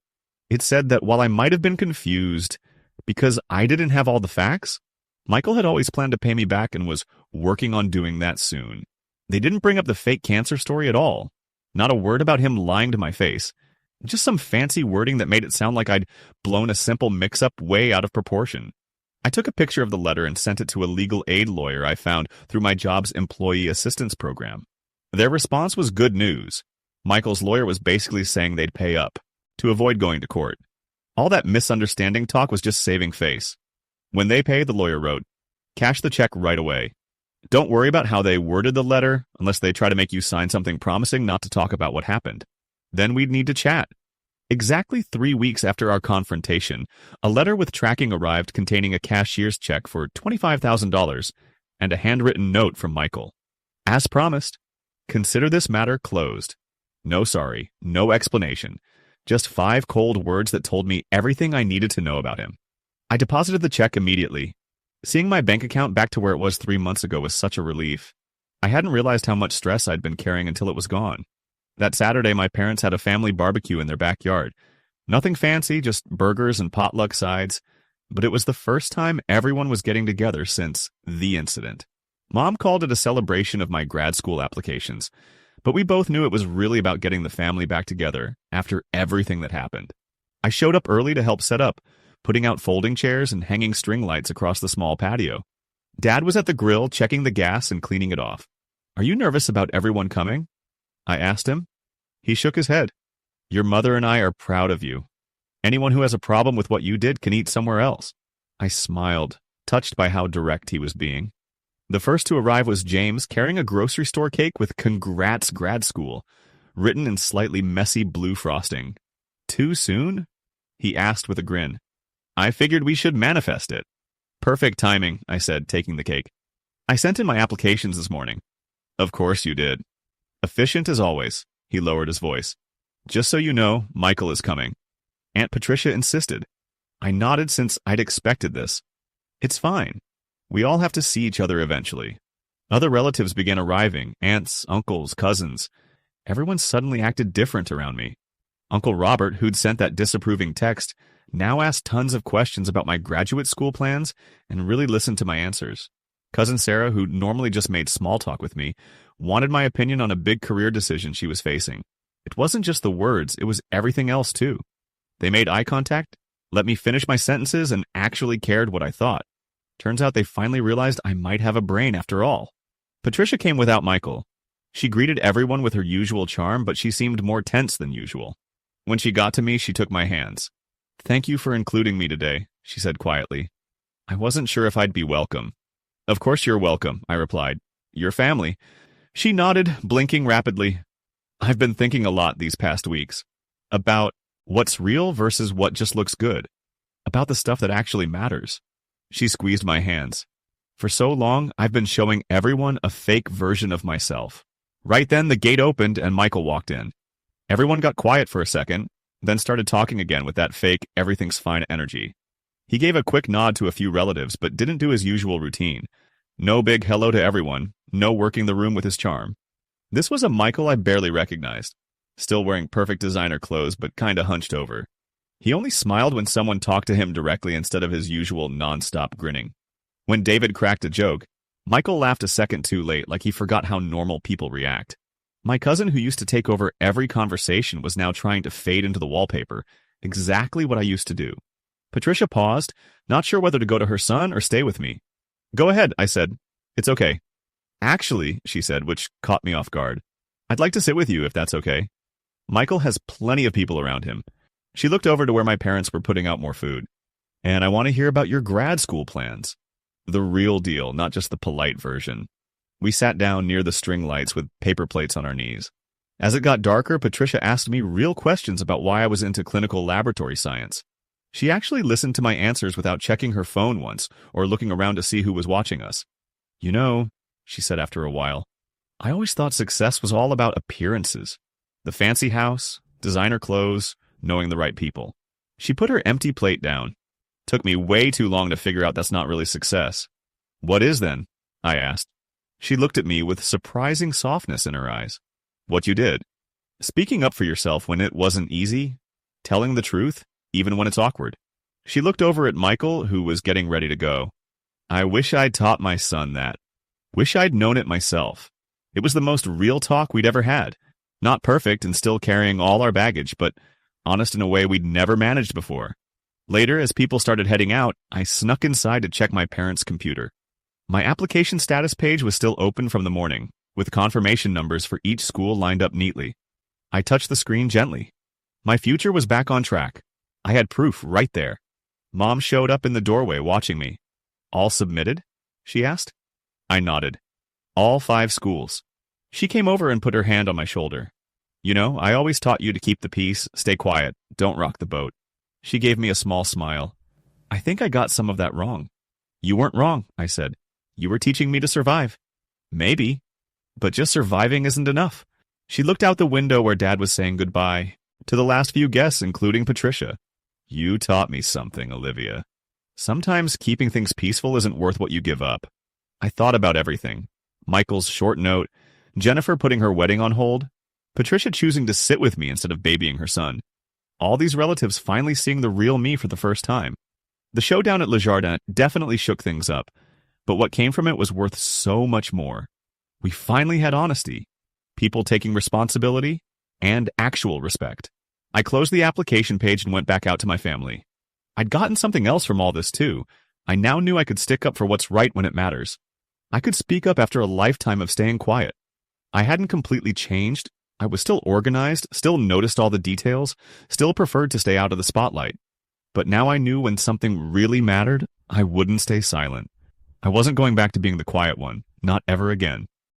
It said that while I might have been confused because I didn't have all the facts, Michael had always planned to pay me back and was working on doing that soon. They didn't bring up the fake cancer story at all. Not a word about him lying to my face. Just some fancy wording that made it sound like I'd blown a simple mix-up way out of proportion. I took a picture of the letter and sent it to a legal aid lawyer I found through my job's employee assistance program. Their response was good news. Michael's lawyer was basically saying they'd pay up, to avoid going to court. All that misunderstanding talk was just saving face. When they pay, the lawyer wrote, cash the check right away. Don't worry about how they worded the letter unless they try to make you sign something promising not to talk about what happened. Then we'd need to chat. Exactly 3 weeks after our confrontation, a letter with tracking arrived containing a cashier's check for $25,000 and a handwritten note from Michael. As promised, consider this matter closed. No sorry, no explanation. Just 5 cold words that told me everything I needed to know about him. I deposited the check immediately. Seeing my bank account back to where it was 3 months ago was such a relief. I hadn't realized how much stress I'd been carrying until it was gone. That Saturday, my parents had a family barbecue in their backyard. Nothing fancy, just burgers and potluck sides. But it was the first time everyone was getting together since the incident. Mom called it a celebration of my grad school applications, but we both knew it was really about getting the family back together after everything that happened. I showed up early to help set up, putting out folding chairs and hanging string lights across the small patio. Dad was at the grill checking the gas and cleaning it off. Are you nervous about everyone coming? I asked him. He shook his head. Your mother and I are proud of you. Anyone who has a problem with what you did can eat somewhere else. I smiled, touched by how direct he was being. The first to arrive was James, carrying a grocery store cake with "Congrats Grad School," written in slightly messy blue frosting. Too soon? He asked with a grin. I figured we should manifest it. Perfect timing, I said, taking the cake. I sent in my applications this morning. Of course you did. Efficient as always, he lowered his voice. Just so you know, Michael is coming. Aunt Patricia insisted. I nodded since I'd expected this. It's fine. We all have to see each other eventually. Other relatives began arriving, aunts, uncles, cousins. Everyone suddenly acted different around me. Uncle Robert, who'd sent that disapproving text, now asked tons of questions about my graduate school plans and really listened to my answers. Cousin Sarah, who normally just made small talk with me, wanted my opinion on a big career decision she was facing. It wasn't just the words, it was everything else too. They made eye contact, let me finish my sentences, and actually cared what I thought. Turns out they finally realized I might have a brain after all. Patricia came without Michael. She greeted everyone with her usual charm, but she seemed more tense than usual. When she got to me, she took my hands. Thank you for including me today, she said quietly. I wasn't sure if I'd be welcome. Of course you're welcome, I replied. Your family. She nodded, blinking rapidly. I've been thinking a lot these past weeks. About What's real versus what just looks good. About the stuff that actually matters. She squeezed my hands. For so long, I've been showing everyone a fake version of myself. Right then, the gate opened and Michael walked in. Everyone got quiet for a second, then started talking again with that fake, everything's fine energy. He gave a quick nod to a few relatives, but didn't do his usual routine. No big hello to everyone, no working the room with his charm. This was a Michael I barely recognized. Still wearing perfect designer clothes, but kinda hunched over. He only smiled when someone talked to him directly instead of his usual non-stop grinning. When David cracked a joke, Michael laughed a second too late, like he forgot how normal people react. My cousin, who used to take over every conversation, was now trying to fade into the wallpaper, exactly what I used to do. Patricia paused, not sure whether to go to her son or stay with me. Go ahead, I said. It's okay. Actually, she said, which caught me off guard. I'd like to sit with you if that's okay. Michael has plenty of people around him. She looked over to where my parents were putting out more food. And I want to hear about your grad school plans. The real deal, not just the polite version. We sat down near the string lights with paper plates on our knees. As it got darker, Patricia asked me real questions about why I was into clinical laboratory science. She actually listened to my answers without checking her phone once or looking around to see who was watching us. You know, she said after a while, I always thought success was all about appearances. The fancy house, designer clothes, knowing the right people. She put her empty plate down. Took me way too long to figure out that's not really success. What is then? I asked. She looked at me with surprising softness in her eyes. What you did. Speaking up for yourself when it wasn't easy. Telling the truth, even when it's awkward. She looked over at Michael, who was getting ready to go. I wish I'd taught my son that. Wish I'd known it myself. It was the most real talk we'd ever had. Not perfect and still carrying all our baggage, but honest in a way we'd never managed before. Later, as people started heading out, I snuck inside to check my parents' computer. My application status page was still open from the morning, with confirmation numbers for each school lined up neatly. I touched the screen gently. My future was back on track. I had proof right there. Mom showed up in the doorway watching me. All submitted? She asked. I nodded. All 5 schools. She came over and put her hand on my shoulder. You know, I always taught you to keep the peace, stay quiet, don't rock the boat. She gave me a small smile. I think I got some of that wrong. You weren't wrong, I said. You were teaching me to survive. Maybe. But just surviving isn't enough. She looked out the window where Dad was saying goodbye to the last few guests, including Patricia. You taught me something, Olivia. Sometimes keeping things peaceful isn't worth what you give up. I thought about everything. Michael's short note, Jennifer putting her wedding on hold, Patricia choosing to sit with me instead of babying her son. All these relatives finally seeing the real me for the first time. The showdown at Le Jardin definitely shook things up, but what came from it was worth so much more. We finally had honesty, people taking responsibility, and actual respect. I closed the application page and went back out to my family. I'd gotten something else from all this too. I now knew I could stick up for what's right when it matters. I could speak up after a lifetime of staying quiet. I hadn't completely changed. I was still organized, still noticed all the details, still preferred to stay out of the spotlight. But now I knew when something really mattered, I wouldn't stay silent. I wasn't going back to being the quiet one, not ever again.